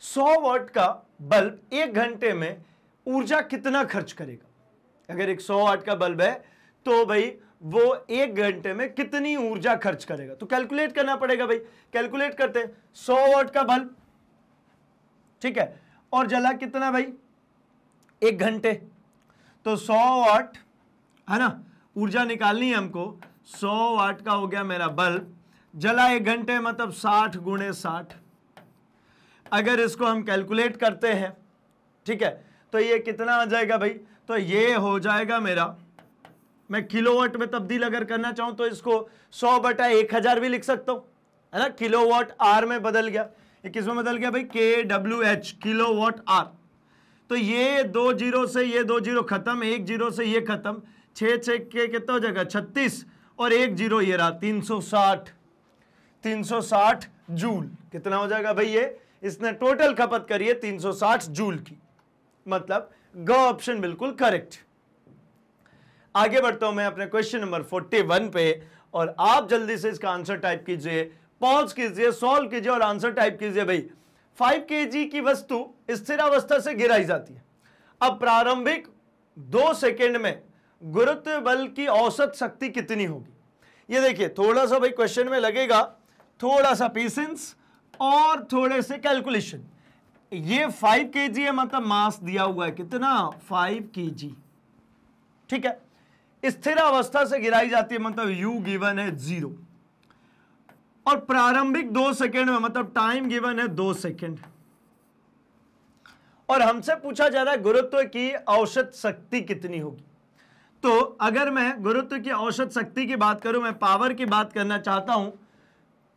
100 वाट का बल्ब 1 घंटे में ऊर्जा कितना खर्च करेगा? अगर एक 100 वाट का बल्ब है तो भाई वो 1 घंटे में कितनी ऊर्जा खर्च करेगा? तो कैलकुलेट करना पड़ेगा भाई। कैलकुलेट करते हैं। 100 वाट का बल्ब, ठीक है, और जला कितना भाई 1 घंटे, तो 100 वाट है ना, ऊर्जा निकालनी है हमको। 100 वाट का हो गया मेरा बल्ब, जला 1 घंटे मतलब 60 गुणे 60। अगर इसको हम कैलकुलेट करते हैं, ठीक है, तो ये कितना आ जाएगा भाई? तो ये हो जाएगा मेरा, मैं किलोवाट में तब्दील अगर करना चाहूं तो इसको 100/1000 भी लिख सकता हूं, है ना। किलोवाट आर में बदल गया, ये किसमें बदल गया भाई? KWH, kilowatt hour. तो ये 2 जीरो से ये 2 जीरो खत्म, 1 जीरो से ये खत्म, 6 के कितना हो जाएगा 36, और 1 जीरो ये रहा 360 जूल। कितना हो जाएगा भाई? ये इसने टोटल खपत करी है 360 जूल की, मतलब ग ऑप्शन बिल्कुल करेक्ट। आगे बढ़ता हूं मैं अपने क्वेश्चन नंबर 41 पे, और आप जल्दी से इसका आंसर टाइप कीजिए, पॉज कीजिए, सॉल्व कीजिए और आंसर टाइप कीजिए भाई। 5 kg की वस्तु स्थिरावस्था से गिराई जाती है। अब प्रारंभिक 2 सेकंड में गुरुत्व बल की औसत शक्ति कितनी होगी? ये देखिए, थोड़ा सा भाई क्वेश्चन में लगेगा थोड़ा सा पेशेंस और थोड़े से कैलकुलेशन। ये 5 kg है, मतलब मास दिया हुआ है कितना 5 kg, ठीक है। स्थिर अवस्था से गिराई जाती है, मतलब u गिवन है 0, और प्रारंभिक 2 सेकंड में, मतलब टाइम गिवन है 2 सेकंड, और हमसे पूछा जा रहा है गुरुत्व की औसत शक्ति कितनी होगी। तो अगर मैं गुरुत्व की औसत शक्ति की बात करूं, मैं पावर की बात करना चाहता हूं,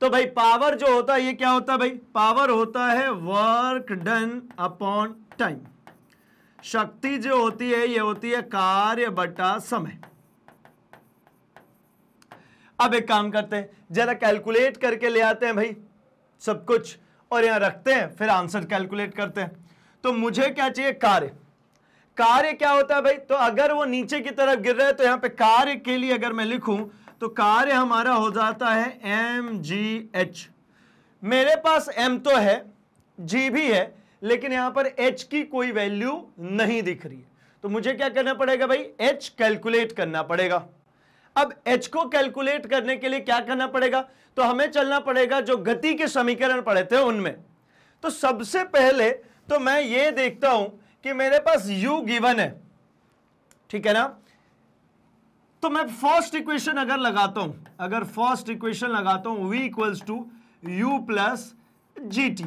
तो भाई पावर जो होता है ये क्या होता है भाई? पावर होता है वर्क डन अपॉन टाइम। शक्ति जो होती है ये होती है कार्य बटा समय। अब एक काम करते हैं, जरा कैलकुलेट करके ले आते हैं भाई सब कुछ, और यहां रखते हैं, फिर आंसर कैलकुलेट करते हैं। तो मुझे क्या चाहिए? कार्य क्या होता है भाई? तो अगर वो नीचे की तरफ गिर रहा है तो यहां पे कार्य के लिए अगर मैं लिखूं तो कार्य हमारा हो जाता है mgh। मेरे पास m तो है, g भी है, लेकिन यहां पर h की कोई वैल्यू नहीं दिख रही है, तो मुझे क्या करना पड़ेगा भाई? h कैलकुलेट करना पड़ेगा। अब h को कैलकुलेट करने के लिए क्या करना पड़ेगा? तो हमें चलना पड़ेगा जो गति के समीकरण पढ़े थे उनमें। तो सबसे पहले तो मैं ये देखता हूं कि मेरे पास u गिवन है, ठीक है ना। तो मैं फर्स्ट इक्वेशन अगर लगाता हूं, v equals to u plus gt,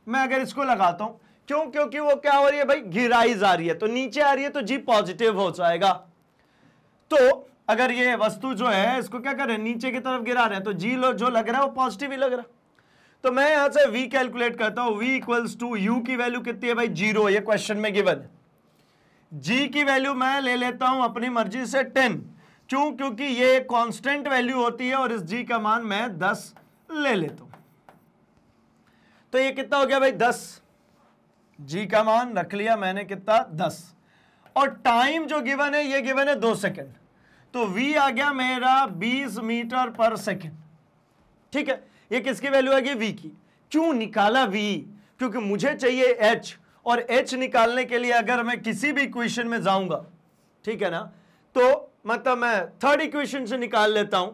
मैं अगर इसको लगाता हूं, क्यों? क्योंकि वो क्या हो रही है भाई? गिराई जा रही है, तो नीचे आ रही है तो g पॉजिटिव हो जाएगा। तो अगर ये वस्तु जो है इसको क्या कर रहे हैं? नीचे की तरफ गिरा रहे हैं, तो g जो लग रहा है वो पॉजिटिव ही लग रहा है। तो मैं यहां से v कैलकुलेट करता हूं, v इक्वल्स टू u की वैल्यू कितनी है भाई? 0, ये क्वेश्चन में गिवन है। g की वैल्यू मैं ले लेता हूं अपनी मर्जी से 10, क्यों? क्योंकि ये कांस्टेंट वैल्यू होती है, और इस g का मान मैं 10 ले लेता हूं। तो ये कितना हो गया भाई? 10। g का मान रख लिया मैंने कितना? 10। और टाइम जो गिवन है ये गिवन है 2 सेकंड, तो v आ गया मेरा 20 मीटर पर सेकंड, ठीक है। ये किसकी वैल्यू आएगी? v की। क्यों निकाला v? क्योंकि मुझे चाहिए h, और h निकालने के लिए अगर मैं किसी भी इक्वेशन में जाऊंगा, ठीक है ना, तो मतलब मैं थर्ड इक्वेशन से निकाल लेता हूं,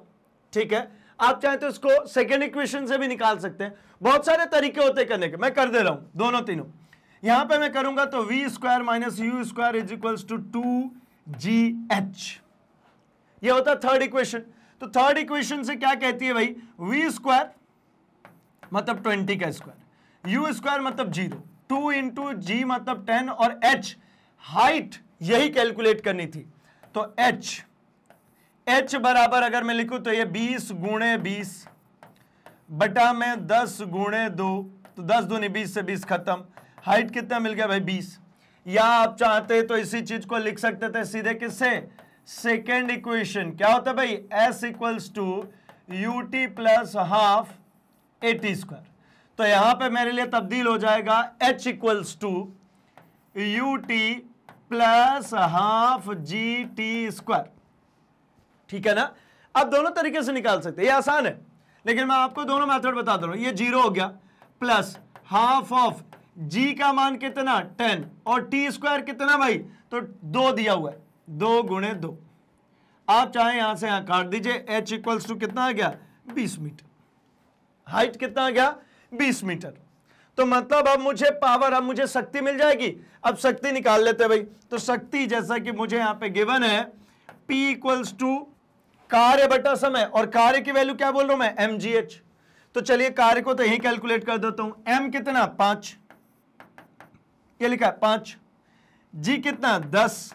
ठीक है। आप चाहें तो इसको सेकेंड इक्वेशन से भी निकाल सकते हैं, बहुत सारे तरीके होते करने के, मैं कर दे रहा हूं दोनों तीनों। यहां पे मैं करूंगा तो v square minus u square is equals to 2gh, ये होता है थर्ड इक्वेशन। तो थर्ड इक्वेशन से क्या कहती है भाई, वी स्क्वायर मतलब 20 का स्क्वायर, यू स्क्वायर मतलब 0, 2 इंटू जी मतलब 10 और h हाइट यही कैलकुलेट करनी थी। तो h बराबर अगर मैं लिखूं तो ये 20 गुणे 20 बटा में 10 गुणे 2, तो 10 दूनी 20 से 20 खत्म। हाइट कितना मिल गया भाई 20। या आप चाहते तो इसी चीज को लिख सकते थे सीधे किससे, सेकेंड इक्वेशन क्या होता है भाई, s equals to u t plus half a t square. तो यहां पे मेरे लिए तब्दील हो जाएगा h equals to u t plus half g t square, ठीक है ना। अब दोनों तरीके से निकाल सकते हैं, ये आसान है, लेकिन मैं आपको दोनों मेथड बता दे रहा हूं। ये 0 हो गया प्लस हाफ ऑफ g का मान कितना 10 और टी स्क्वायर कितना भाई, तो 2 दिया हुआ है, 2 गुणे 2। आप चाहे यहां से यहां काट दीजिए, h इक्वल्स टू कितना आ गया 20 मीटर, हाइट कितना आ गया 20 मीटर। तो मतलब अब मुझे पावर, अब मुझे शक्ति मिल जाएगी। अब शक्ति निकाल लेते हैं भाई। तो शक्ति जैसा कि मुझे यहां पे गिवन है P इक्वल्स टू कार्य बटा समय, और कार्य की वैल्यू क्या बोल रहा हूं मैं, mgh। तो चलिए कार्य को तो यही कैलकुलेट कर देता हूं, m कितना 5, ये लिखा है 5, g कितना 10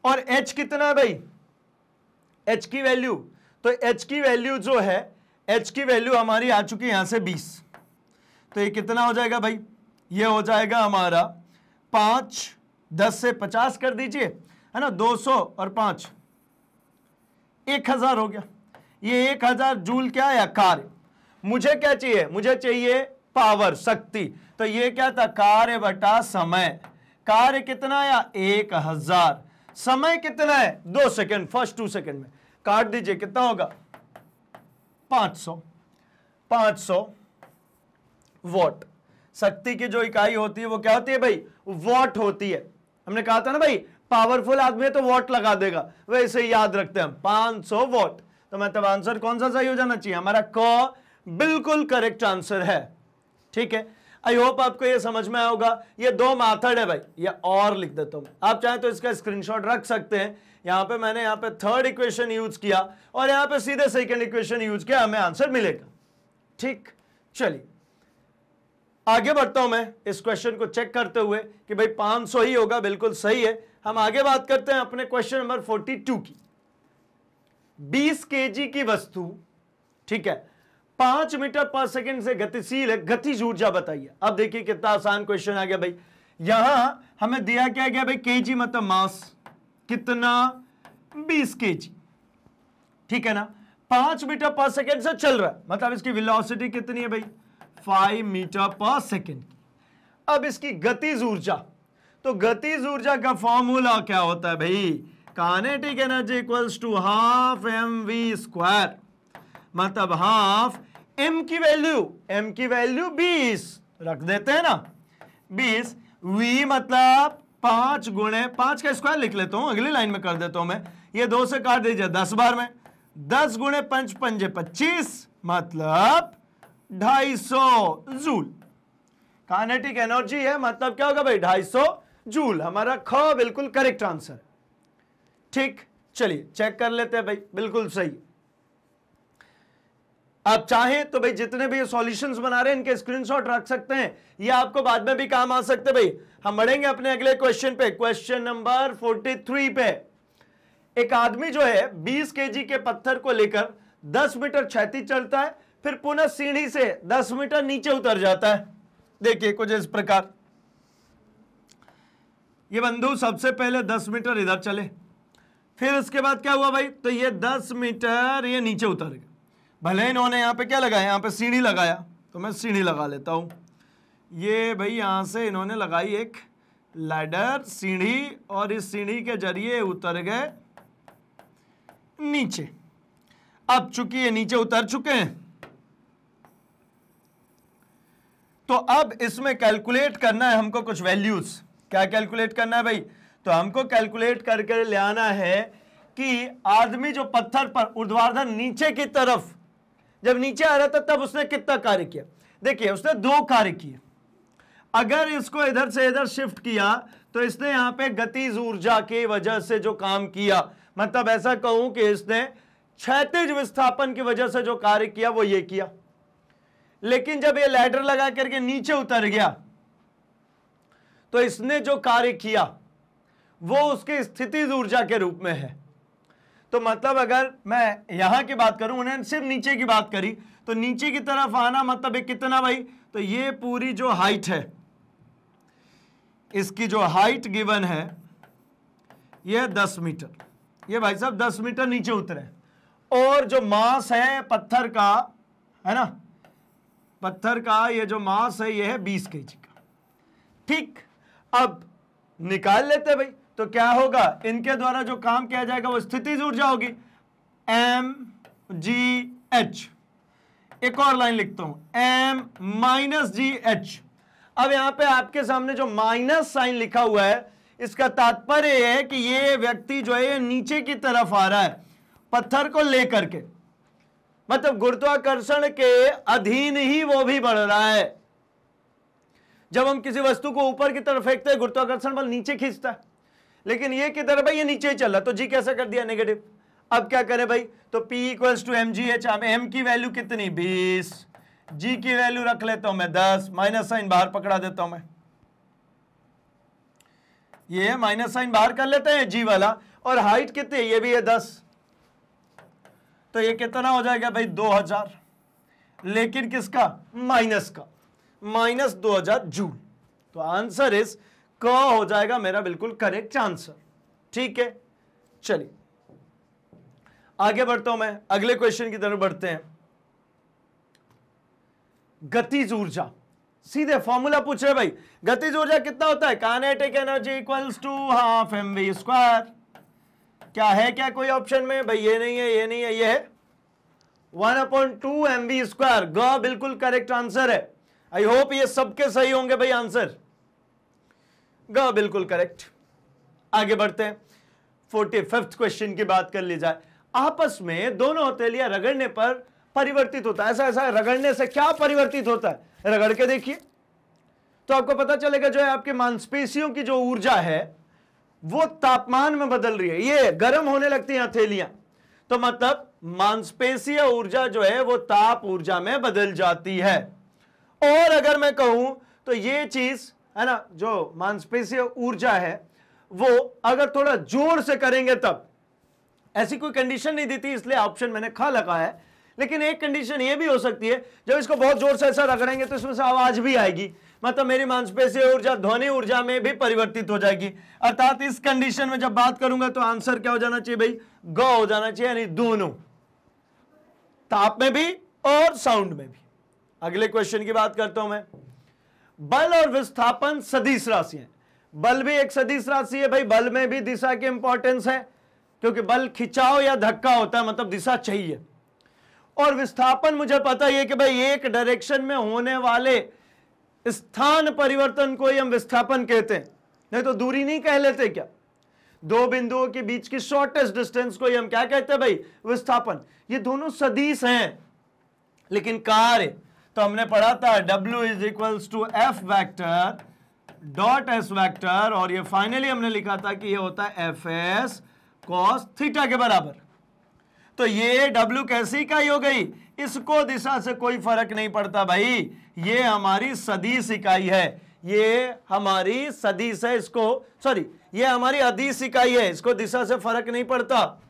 और h कितना है भाई, h की वैल्यू, तो h की वैल्यू जो है, h की वैल्यू हमारी आ चुकी है यहां से 20। तो ये कितना हो जाएगा भाई, ये हो जाएगा हमारा 5, 10 से 50 कर दीजिए, है ना, 200 और 5 1000 हो गया। ये 1000 जूल क्या है, कार्य। मुझे क्या चाहिए, मुझे चाहिए पावर, शक्ति। तो ये क्या था, कार्य बटा समय। कार्य कितना आया 1000, समय कितना है 2 सेकेंड, फर्स्ट 2 सेकेंड में काट दीजिए, कितना होगा 500 वॉट। शक्ति की जो इकाई होती है वो क्या होती है भाई, वॉट होती है। हमने कहा था ना भाई, पावरफुल आदमी है तो वॉट लगा देगा, वैसे ही याद रखते हैं हम 500 वॉट। तो मतलब आंसर कौन सा सही हो जाना चाहिए, हमारा क बिल्कुल करेक्ट आंसर है, ठीक है। आई होप आपको ये समझ में आया होगा। ये 2 मेथड है भाई, ये और लिख देता हूं, आप चाहें तो इसका स्क्रीनशॉट रख सकते हैं। यहां पे मैंने यहां पे थर्ड इक्वेशन यूज किया और यहां पे सीधे सेकंड इक्वेशन यूज किया, हमें आंसर मिलेगा, ठीक। चलिए आगे बढ़ता हूं मैं इस क्वेश्चन को चेक करते हुए कि भाई 500 ही होगा, बिल्कुल सही है। हम आगे बात करते हैं अपने क्वेश्चन नंबर 42 की। 20 केजी की वस्तु, ठीक है, 5 मीटर पर सेकंड से गतिशील है, गतिज ऊर्जा बताइए। अब देखिए कितना आसान क्वेश्चन आ गया भाई। यहां हमें दिया क्या गया भाई, केजी मतलब मास, कितना 20 केजी, ठीक है ना। 5 मीटर पर सेकंड से चल रहा है, मतलब इसकी वेलोसिटी कितनी है भाई 5 मीटर पर सेकंड की। अब इसकी गतिज ऊर्जा, तो गतिज ऊर्जा का फॉर्मूला क्या होता है भाई, kinetic energy equals to half mv square, मतलब हाफ m की वैल्यू 20 रख देते हैं ना, 20, v मतलब 5 गुणे 5 का स्क्वायर लिख लेता हूं, अगली लाइन में कर देता हूं मैं, ये 2 से काट दीजिए 10 बार में, 10 गुणे 5 पंजे 25, मतलब 250 जूल। काइनेटिक एनर्जी है, मतलब क्या होगा भाई 250 जूल। हमारा ख बिल्कुल करेक्ट आंसर, ठीक। चलिए चेक कर लेते हैं भाई, बिल्कुल सही। आप चाहें तो भाई जितने भी सॉल्यूशंस बना रहे हैं इनके स्क्रीनशॉट रख सकते हैं, ये आपको बाद में भी काम आ सकते हैं भाई। हम बढ़ेंगे अपने अगले क्वेश्चन पे, क्वेश्चन नंबर 43 पे। एक आदमी जो है 20 केजी के पत्थर को लेकर 10 मीटर क्षैतिज चलता है, फिर पुनः सीढ़ी से 10 मीटर नीचे उतर जाता है। देखिए कुछ इस प्रकार, ये बंधु सबसे पहले 10 मीटर इधर चले, फिर उसके बाद क्या हुआ भाई, तो ये 10 मीटर ये नीचे उतर गए। भले इन्होंने यहां पे क्या लगाया, यहां पे सीढ़ी लगाया, तो मैं सीढ़ी लगा लेता हूं। ये भाई यहां से इन्होंने लगाई एक लैडर सीढ़ी, और इस सीढ़ी के जरिए उतर गए नीचे। अब चूंकि ये नीचे उतर चुके हैं, तो अब इसमें कैलकुलेट करना है हमको कुछ वैल्यूज। क्या कैलकुलेट करना है भाई, तो हमको कैलकुलेट करके ले आना है कि आदमी जो पत्थर पर ऊर्ध्वाधर नीचे की तरफ जब नीचे आ रहा था तब उसने कितना कार्य किया? देखिए उसने 2 कार्य किए। अगर इसको इधर से इधर शिफ्ट किया तो इसने यहां पे गतिज ऊर्जा की वजह से जो काम किया, मतलब ऐसा कहूं कि इसने क्षैतिज विस्थापन की वजह से जो कार्य किया वो ये किया। लेकिन जब ये लैडर लगा करके नीचे उतर गया तो इसने जो कार्य किया वो उसके स्थितिज ऊर्जा के रूप में है। तो मतलब अगर मैं यहां की बात करूं, उन्होंने सिर्फ नीचे की बात करी, तो नीचे की तरफ आना मतलब एक कितना भाई, तो ये पूरी जो हाइट है, इसकी जो हाइट गिवन है ये 10 मीटर, ये भाई साहब 10 मीटर नीचे उतरे, और जो मास है पत्थर का, है ना, पत्थर का ये जो मास है ये है 20 केजी का। ठीक, अब निकाल लेते भाई, तो क्या होगा, इनके द्वारा जो काम किया जाएगा वो स्थितिज ऊर्जा होगी, mgh। एक और लाइन लिखता हूं, m-gh। अब यहां पे आपके सामने जो माइनस साइन लिखा हुआ है, इसका तात्पर्य है कि ये व्यक्ति जो है ये नीचे की तरफ आ रहा है पत्थर को लेकर के, मतलब गुरुत्वाकर्षण के अधीन ही वो भी बढ़ रहा है। जब हम किसी वस्तु को ऊपर की तरफ फेंकते हैं गुरुत्वाकर्षण बल नीचे खींचता है, लेकिन ये किधर है भाई, ये नीचे ही चल रहा, तो जी कैसा कर दिया, नेगेटिव। अब क्या करें भाई, तो P इक्वल्स टू mgh। अब m की वैल्यू कितनी, 20, g की वैल्यू रख लेता हूं मैं 10, माइनस साइन बाहर पकड़ा देता हूं मैं, ये माइनस साइन बाहर कर लेते हैं g वाला, और हाइट कितनी, ये भी है 10, तो ये कितना हो जाएगा भाई 2000, लेकिन किसका, माइनस का, माइनस 2000 जूल। तो आंसर इज क हो जाएगा मेरा बिल्कुल करेक्ट आंसर। ठीक है, चलिए आगे बढ़ता हूं मैं, अगले क्वेश्चन की तरफ बढ़ते हैं। गतिज ऊर्जा, सीधे फॉर्मूला पूछ रहे भाई, गतिज ऊर्जा कितना होता है, kinetic energy equals to half mv square. क्या है, क्या कोई ऑप्शन में भाई, ये नहीं है, ये नहीं है, ये है 1/2 mv स्क्वायर। ग बिल्कुल करेक्ट आंसर है। आई होप ये सबके सही होंगे भाई आंसर, ग बिल्कुल करेक्ट। आगे बढ़ते हैं, 45th क्वेश्चन की बात कर ली जाए। आपस में दोनों हथेलियां रगड़ने पर परिवर्तित होता है, ऐसा रगड़ने से क्या परिवर्तित होता है, रगड़ के देखिए तो आपको पता चलेगा जो है आपके मांसपेशियों की जो ऊर्जा है वो तापमान में बदल रही है, ये गर्म होने लगती है हथेलियां, तो मतलब मांसपेशीय ऊर्जा जो है वो ताप ऊर्जा में बदल जाती है। और अगर मैं कहूं तो ये चीज है ना, जो मांसपेशीय ऊर्जा है वो अगर थोड़ा जोर से करेंगे तब, ऐसी कोई कंडीशन नहीं दी थी इसलिए ऑप्शन मैंने खा लगा है, लेकिन एक कंडीशन ये भी हो सकती है जब इसको बहुत जोर से ऐसा रगड़ेंगे तो इसमें से आवाज भी आएगी, मतलब मेरी मांसपेशीय ऊर्जा ध्वनि ऊर्जा में भी परिवर्तित हो जाएगी। अर्थात इस कंडीशन में जब बात करूंगा तो आंसर क्या हो जाना चाहिए भाई, ग हो जाना चाहिए, यानी दोनों, ताप में भी और साउंड में भी। अगले क्वेश्चन की बात करता हूं मैं, बल और विस्थापन सदिश राशि है। बल भी एक सदिश राशि है भाई, बल में भी दिशा की इंपॉर्टेंस है क्योंकि बल खिंचाव या धक्का होता है, मतलब दिशा चाहिए। और विस्थापन मुझे पता है कि भाई एक डायरेक्शन में होने वाले स्थान परिवर्तन को ही हम विस्थापन कहते हैं, नहीं तो दूरी नहीं कह लेते क्या, दो बिंदुओं के बीच की शॉर्टेस्ट डिस्टेंस को ही हम क्या कहते हैं भाई, विस्थापन। ये दोनों सदिश हैं, लेकिन कार्य तो हमने पढ़ा था W is equals to F vector dot S vector, और ये फाइनली हमने लिखा था कि ये होता है Fs cos थीटा के बराबर। तो ये W कैसी इकाई हो गई, इसको दिशा से कोई फर्क नहीं पड़ता भाई, ये हमारी सदिश इकाई है, ये हमारी सदिश है, इसको सॉरी ये हमारी अदिश इकाई है, इसको दिशा से फर्क नहीं पड़ता,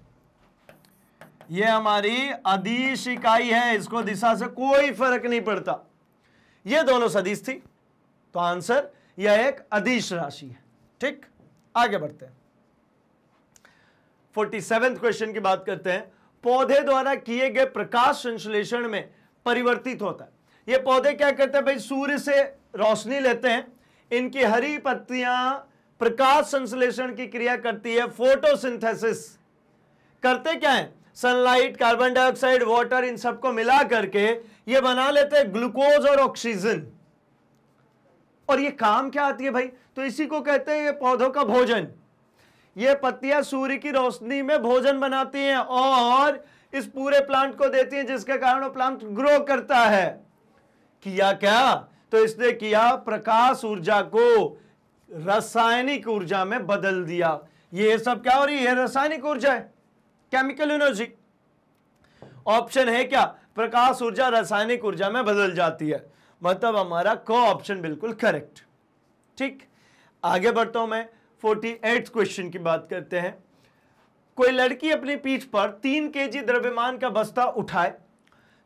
ये हमारी अदिश इकाई है, इसको दिशा से कोई फर्क नहीं पड़ता। ये दोनों सदिश थी, तो आंसर यह एक अदिश राशि है। ठीक, आगे बढ़ते हैं, 47वें क्वेश्चन की बात करते हैं। पौधे द्वारा किए गए प्रकाश संश्लेषण में परिवर्तित होता है। ये पौधे क्या करते हैं भाई, सूर्य से रोशनी लेते हैं, इनकी हरी पत्तियां प्रकाश संश्लेषण की क्रिया करती है, फोटोसिंथेसिस करते क्या है, सनलाइट, कार्बन डाइऑक्साइड, वाटर, इन सबको मिला करके ये बना लेते हैं ग्लूकोज और ऑक्सीजन। और ये काम क्या आती है भाई, तो इसी को कहते हैं ये पौधों का भोजन। ये पत्तियां सूर्य की रोशनी में भोजन बनाती हैं और इस पूरे प्लांट को देती है, जिसके कारण वो प्लांट ग्रो करता है। किया क्या? तो इसने किया प्रकाश ऊर्जा को रासायनिक ऊर्जा में बदल दिया। ये सब क्या हो रही है? रासायनिक ऊर्जा है, केमिकल एनर्जी। ऑप्शन है क्या? प्रकाश ऊर्जा रासायनिक ऊर्जा में बदल जाती है। मतलब हमारा को ऑप्शन बिल्कुल करेक्ट। ठीक, आगे बढ़ता हूं मैं। 48 क्वेश्चन की बात करते हैं। कोई लड़की अपनी पीठ पर 3 केजी द्रव्यमान का बस्ता उठाए,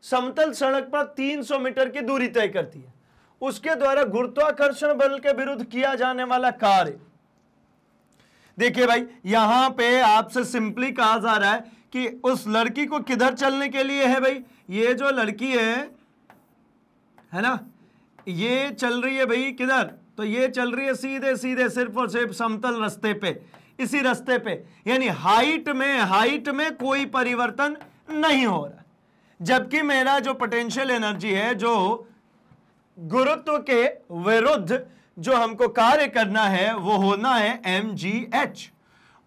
समतल सड़क पर 300 मीटर की दूरी तय करती है। उसके द्वारा गुरुत्वाकर्षण बल के विरुद्ध किया जाने वाला कार्य। देखिए भाई, यहां पे आपसे सिंपली कहा जा रहा है कि उस लड़की को किधर चलने के लिए है भाई? ये जो लड़की है ना, ये चल रही है भाई किधर? तो ये चल रही है सीधे सीधे सिर्फ और सिर्फ समतल रास्ते पे, इसी रास्ते पे। यानी हाइट में कोई परिवर्तन नहीं हो रहा, जबकि मेरा जो पोटेंशियल एनर्जी है, जो गुरुत्व के विरुद्ध जो हमको कार्य करना है, वो होना है mgh।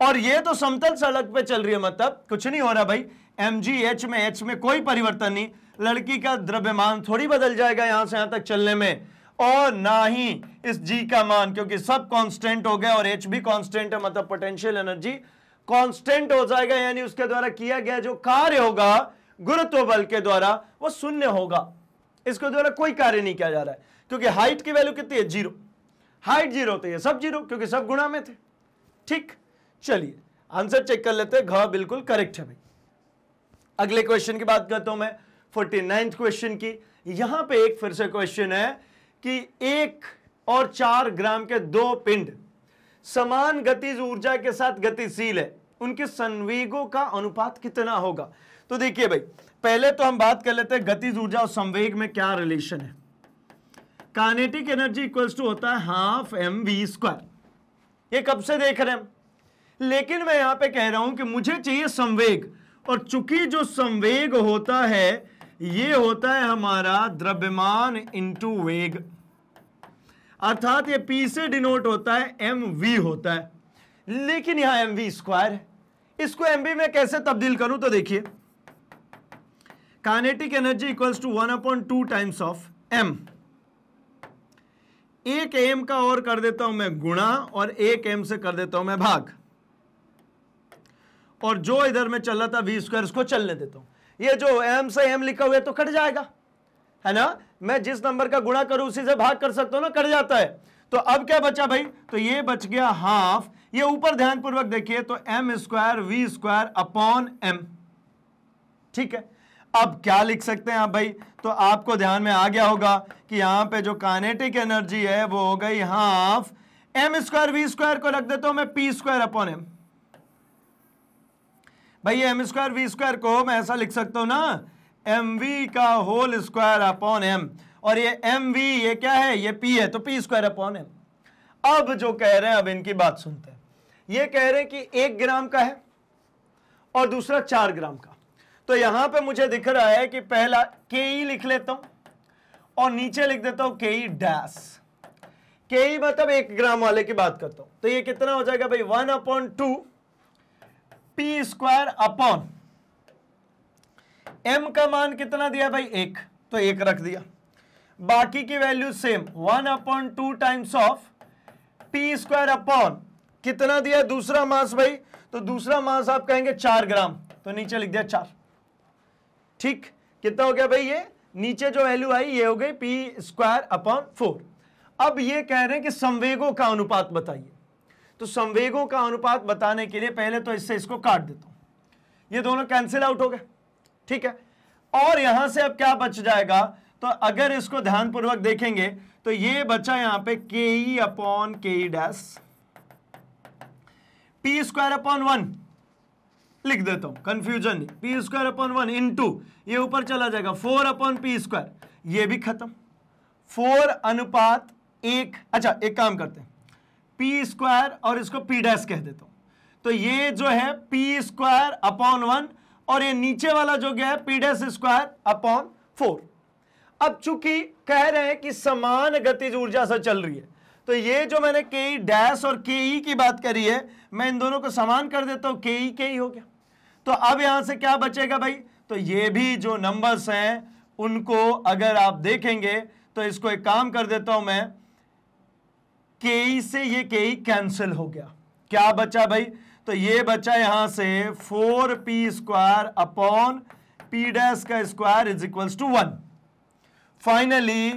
और ये तो समतल सड़क पे चल रही है, मतलब कुछ नहीं हो रहा भाई। mgh में h में कोई परिवर्तन नहीं। लड़की का द्रव्यमान थोड़ी बदल जाएगा यहां से यहां तक चलने में, और ना ही इस g का मान, क्योंकि सब कांस्टेंट हो गया और h भी कांस्टेंट है, मतलब पोटेंशियल एनर्जी कांस्टेंट हो जाएगा। यानी उसके द्वारा किया गया जो कार्य होगा गुरुत्व बल के द्वारा, वो शून्य होगा। इसके द्वारा कोई कार्य नहीं किया जा रहा है, क्योंकि हाइट की वैल्यू कितनी है? 0। हाइट 0 तो ये सब 0, क्योंकि सब गुणा में थे। ठीक, चलिए आंसर चेक कर लेते हैं। घ बिल्कुल करेक्ट है भाई। अगले क्वेश्चन की बात करता हूं मैं, 49th क्वेश्चन की। यहां पे एक फिर से क्वेश्चन है कि 1 और 4 ग्राम के 2 पिंड समान गतिज ऊर्जा के साथ गतिशील है, उनके संवेगों का अनुपात कितना होगा? तो देखिए भाई, पहले तो हम बात कर लेते हैं गतिज ऊर्जा और संवेग में क्या रिलेशन है। काइनेटिक एनर्जी इक्वल्स टू होता है हाफ mv²। ये कब से देख रहे हैं हम, लेकिन मैं यहां पे कह रहा हूं कि मुझे चाहिए संवेग, और चूंकि जो संवेग होता है ये होता है हमारा द्रव्यमान इंटू वेग, अर्थात ये p से डिनोट होता है mv होता है, लेकिन यहां mv² है। इसको mv में कैसे तब्दील करूं? तो देखिए, kinetic energy equals to 1/2 times of m। एक m का और कर देता हूं मैं गुणा, और एक m से कर देता हूं मैं भाग, और जो इधर में चल रहा था v², इसको चलने देता हूं। ये जो m से m लिखा हुआ है तो कट जाएगा, है ना। मैं जिस नंबर का गुणा करूं उसी से भाग कर सकता हूं ना, कट जाता है। तो अब क्या बचा भाई? तो ये बच गया हाफ। ये ऊपर ध्यानपूर्वक देखिए, तो m² v² अपॉन m। ठीक है, अब क्या लिख सकते हैं आप भाई? तो आपको ध्यान में आ गया होगा कि यहां पे जो काइनेटिक एनर्जी है वो हो गई हाफ m² v² को रख देता हूं मैं p² अपॉन m। भाई ये m² v² को मैं ऐसा लिख सकता हूं ना, mv का होल स्क्वायर अपॉन m, और ये mv ये क्या है? ये p है, तो p² अपॉन m। अब जो कह रहे हैं, अब इनकी बात सुनते हैं। ये कह रहे हैं कि 1 ग्राम का है और दूसरा 4 ग्राम का। तो यहां पे मुझे दिख रहा है कि पहला ke लिख लेता हूं और नीचे लिख देता हूं ke डैश। ke मतलब 1 ग्राम वाले की बात करता हूं। तो ये कितना हो जाएगा भाई? 1/2 p² अपॉन m का मान कितना दिया भाई? 1, तो 1 रख दिया। बाकी की value same, 1/2 times of p² upon कितना दिया? दूसरा मास भाई, तो दूसरा मास आप कहेंगे 4 ग्राम, तो नीचे लिख दिया 4। ठीक, कितना हो गया भाई? ये नीचे जो वैल्यू आई ये हो गई p² अपॉन 4। अब ये कह रहे हैं कि संवेगों का अनुपात बताइए। तो संवेगों का अनुपात बताने के लिए पहले तो इससे इसको काट देता हूं, ये दोनों कैंसिल आउट हो गए। ठीक है, और यहां से अब क्या बच जाएगा? तो अगर इसको ध्यानपूर्वक देखेंगे तो ये बचा यहां पे ke upon ke dash, p² upon 1 लिख देता हूं, कंफ्यूजन नहीं। p² अपॉन 1 इंटू ये ऊपर चला जाएगा 4/p², ये भी खत्म। 4:1। अच्छा एक काम करते हैं, p² और इसको p डैश कह देता हूं। तो ये जो है p² अपॉन 1, और ये नीचे वाला जो गया है p डैश² अपॉन 4। अब चूंकि कह रहे हैं कि समान गतिज ऊर्जा से चल रही है, तो ये जो मैंने ke डैश और ke की बात करी है, मैं इन दोनों को समान कर देता हूं, ke हो गया। तो अब यहां से क्या बचेगा भाई, तो ये भी जो नंबर्स हैं उनको अगर आप देखेंगे तो इसको एक काम कर देता हूं मैं, के से ये के कैंसिल हो गया, क्या बचा भाई, तो ये बचा यहां से 4p² अपॉन p डैश का square is equals to 1। Finally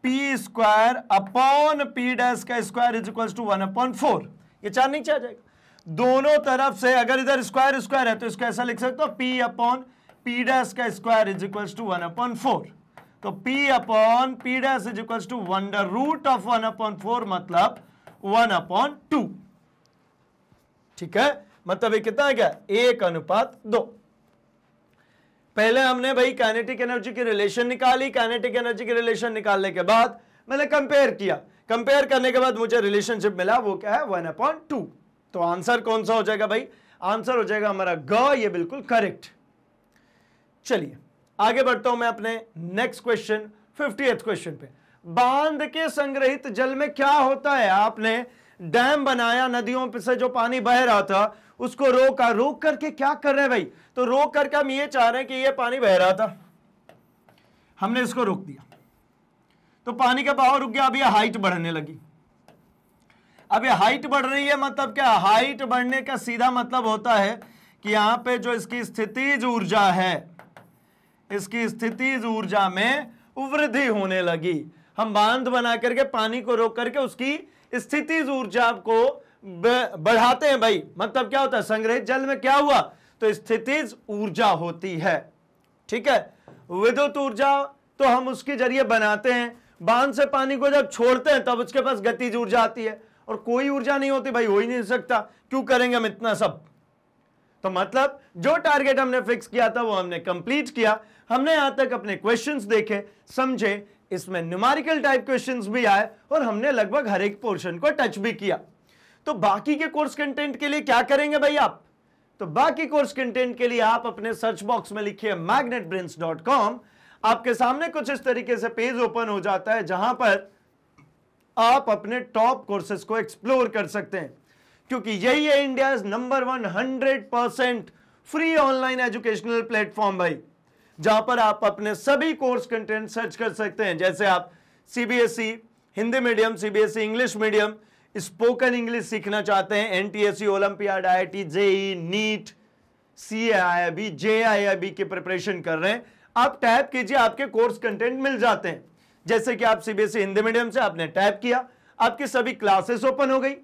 p² upon p dash का स्क्वायर इज इक्वल्स टू 1/4। ये 4 नीचे आ जाएगा, दोनों तरफ से अगर इधर स्क्वायर स्क्वायर है तो इसको ऐसा लिख सकते हो p अपॉन p डैश का स्क्वायर इज इक्वल्स टू 1/4। तो p upon p dash is equals to 1/√1/4 मतलब 1/2। ठीक है, मतलब ये कितना है क्या, 1:2। पहले हमने भाई काइनेटिक एनर्जी की रिलेशन निकाली, काइनेटिक एनर्जी की रिलेशन निकालने के बाद मैंने कंपेयर किया, कंपेयर करने के बाद मुझे रिलेशनशिप मिला, वो क्या है 1/2। तो आंसर कौन सा हो जाएगा भाई, आंसर हो जाएगा हमारा ग, ये बिल्कुल करेक्ट। चलिए आगे बढ़ता हूं मैं अपने नेक्स्ट क्वेश्चन 50th क्वेश्चन पे। बांध के संग्रहित जल में क्या होता है, आपने डैम बनाया, नदियों पे से जो पानी बह रहा था उसको रोका, रोक करके क्या कर रहे हैं भाई, तो रोक करके हम ये चाह रहे हैं कि ये पानी बह रहा था, हमने इसको रोक दिया तो पानी का बहाव रुक गया, अब ये हाइट बढ़ने लगी। अब ये हाइट बढ़ रही है, मतलब क्या, हाइट बढ़ने का सीधा मतलब होता है कि यहां पे जो इसकी स्थितिज ऊर्जा है, इसकी स्थितिज ऊर्जा में वृद्धि होने लगी। हम बांध बना करके पानी को रोक करके उसकी स्थितिज ऊर्जा को बढ़ाते हैं भाई, मतलब क्या होता है, संग्रहित जल में क्या हुआ, तो स्थितिज ऊर्जा होती है। ठीक है, विद्युत ऊर्जा तो हम उसके जरिए बनाते हैं, बांध से पानी को जब छोड़ते हैं तब उसके पास गतिज ऊर्जा आती है, और कोई ऊर्जा नहीं होती भाई, हो ही नहीं सकता, क्यों करेंगे हम इतना सब। तो मतलब जो टारगेट हमने फिक्स किया था वो हमने कंप्लीट किया। हमने यहां तक अपने क्वेश्चंस देखे, समझे, इसमें न्यूमेरिकल टाइप क्वेश्चंस भी आए और हमने लगभग हर एक पोर्शन को टच भी किया। तो बाकी के कोर्स कंटेंट के लिए क्या करेंगे भाई आप, तो बाकी कोर्स कंटेंट के लिए आप अपने सर्च बॉक्स में लिखिए magnetbrains.com। आपके सामने कुछ इस तरीके से पेज ओपन हो जाता है जहां पर आप अपने टॉप कोर्सेज को एक्सप्लोर कर सकते हैं, क्योंकि यही है India number 100% free online educational platform भाई, जहां पर आप अपने सभी कोर्स कंटेंट सर्च कर सकते हैं। जैसे आप CBSE Hindi medium, CBSE English medium, spoken English सीखना चाहते हैं, NTSC, olympiad, IIT, JEE, NEET, CIIB, JIIB की प्रिपरेशन कर रहे हैं, आप टैप कीजिए, आपके कोर्स कंटेंट मिल जाते हैं। जैसे कि आप सीबीएसई हिंदी मीडियम से आपने टैप किया, आपकी सभी क्लासेस ओपन हो गई,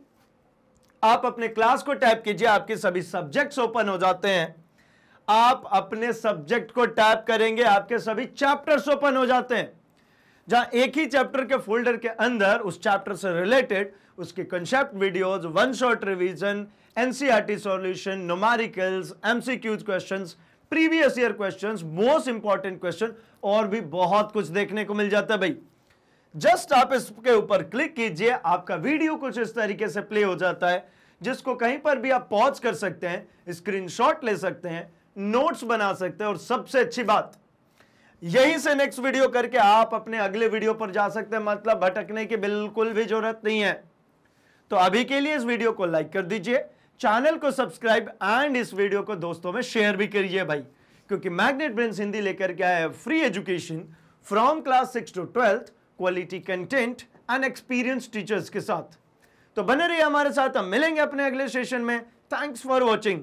आप अपने क्लास को टैप कीजिए, आपके सभी सब्जेक्ट्स ओपन हो जाते हैं। आप अपने सब्जेक्ट को टैप करेंगे, आपके सभी चैप्टर्स ओपन हो जाते हैं, जहां एक ही चैप्टर के फोल्डर के अंदर उस चैप्टर से रिलेटेड उसके concept videos, one shot revision, NCERT solution, numericals, MCQs questions, previous year questions, most important question और भी बहुत कुछ देखने को मिल जाता है भाई। जस्ट आप इसके ऊपर क्लिक कीजिए, आपका वीडियो कुछ इस तरीके से प्ले हो जाता है, जिसको कहीं पर भी आप पॉज कर सकते हैं, स्क्रीनशॉट ले सकते हैं, नोट्स बना सकते हैं, और सबसे अच्छी बात, यहीं से नेक्स्ट वीडियो करके आप अपने अगले वीडियो पर जा सकते हैं, मतलब भटकने की बिल्कुल भी जरूरत नहीं है। तो अभी के लिए इस वीडियो को लाइक कर दीजिए, चैनल को सब्सक्राइब एंड इस वीडियो को दोस्तों में शेयर भी करिए भाई, क्योंकि मैग्नेट ब्रेन्स हिंदी लेकर के आया है free education from class 6 to 12th, quality content and experience teachers के साथ। तो बने रहिए हमारे साथ, हम मिलेंगे अपने अगले सेशन में। Thanks for watching.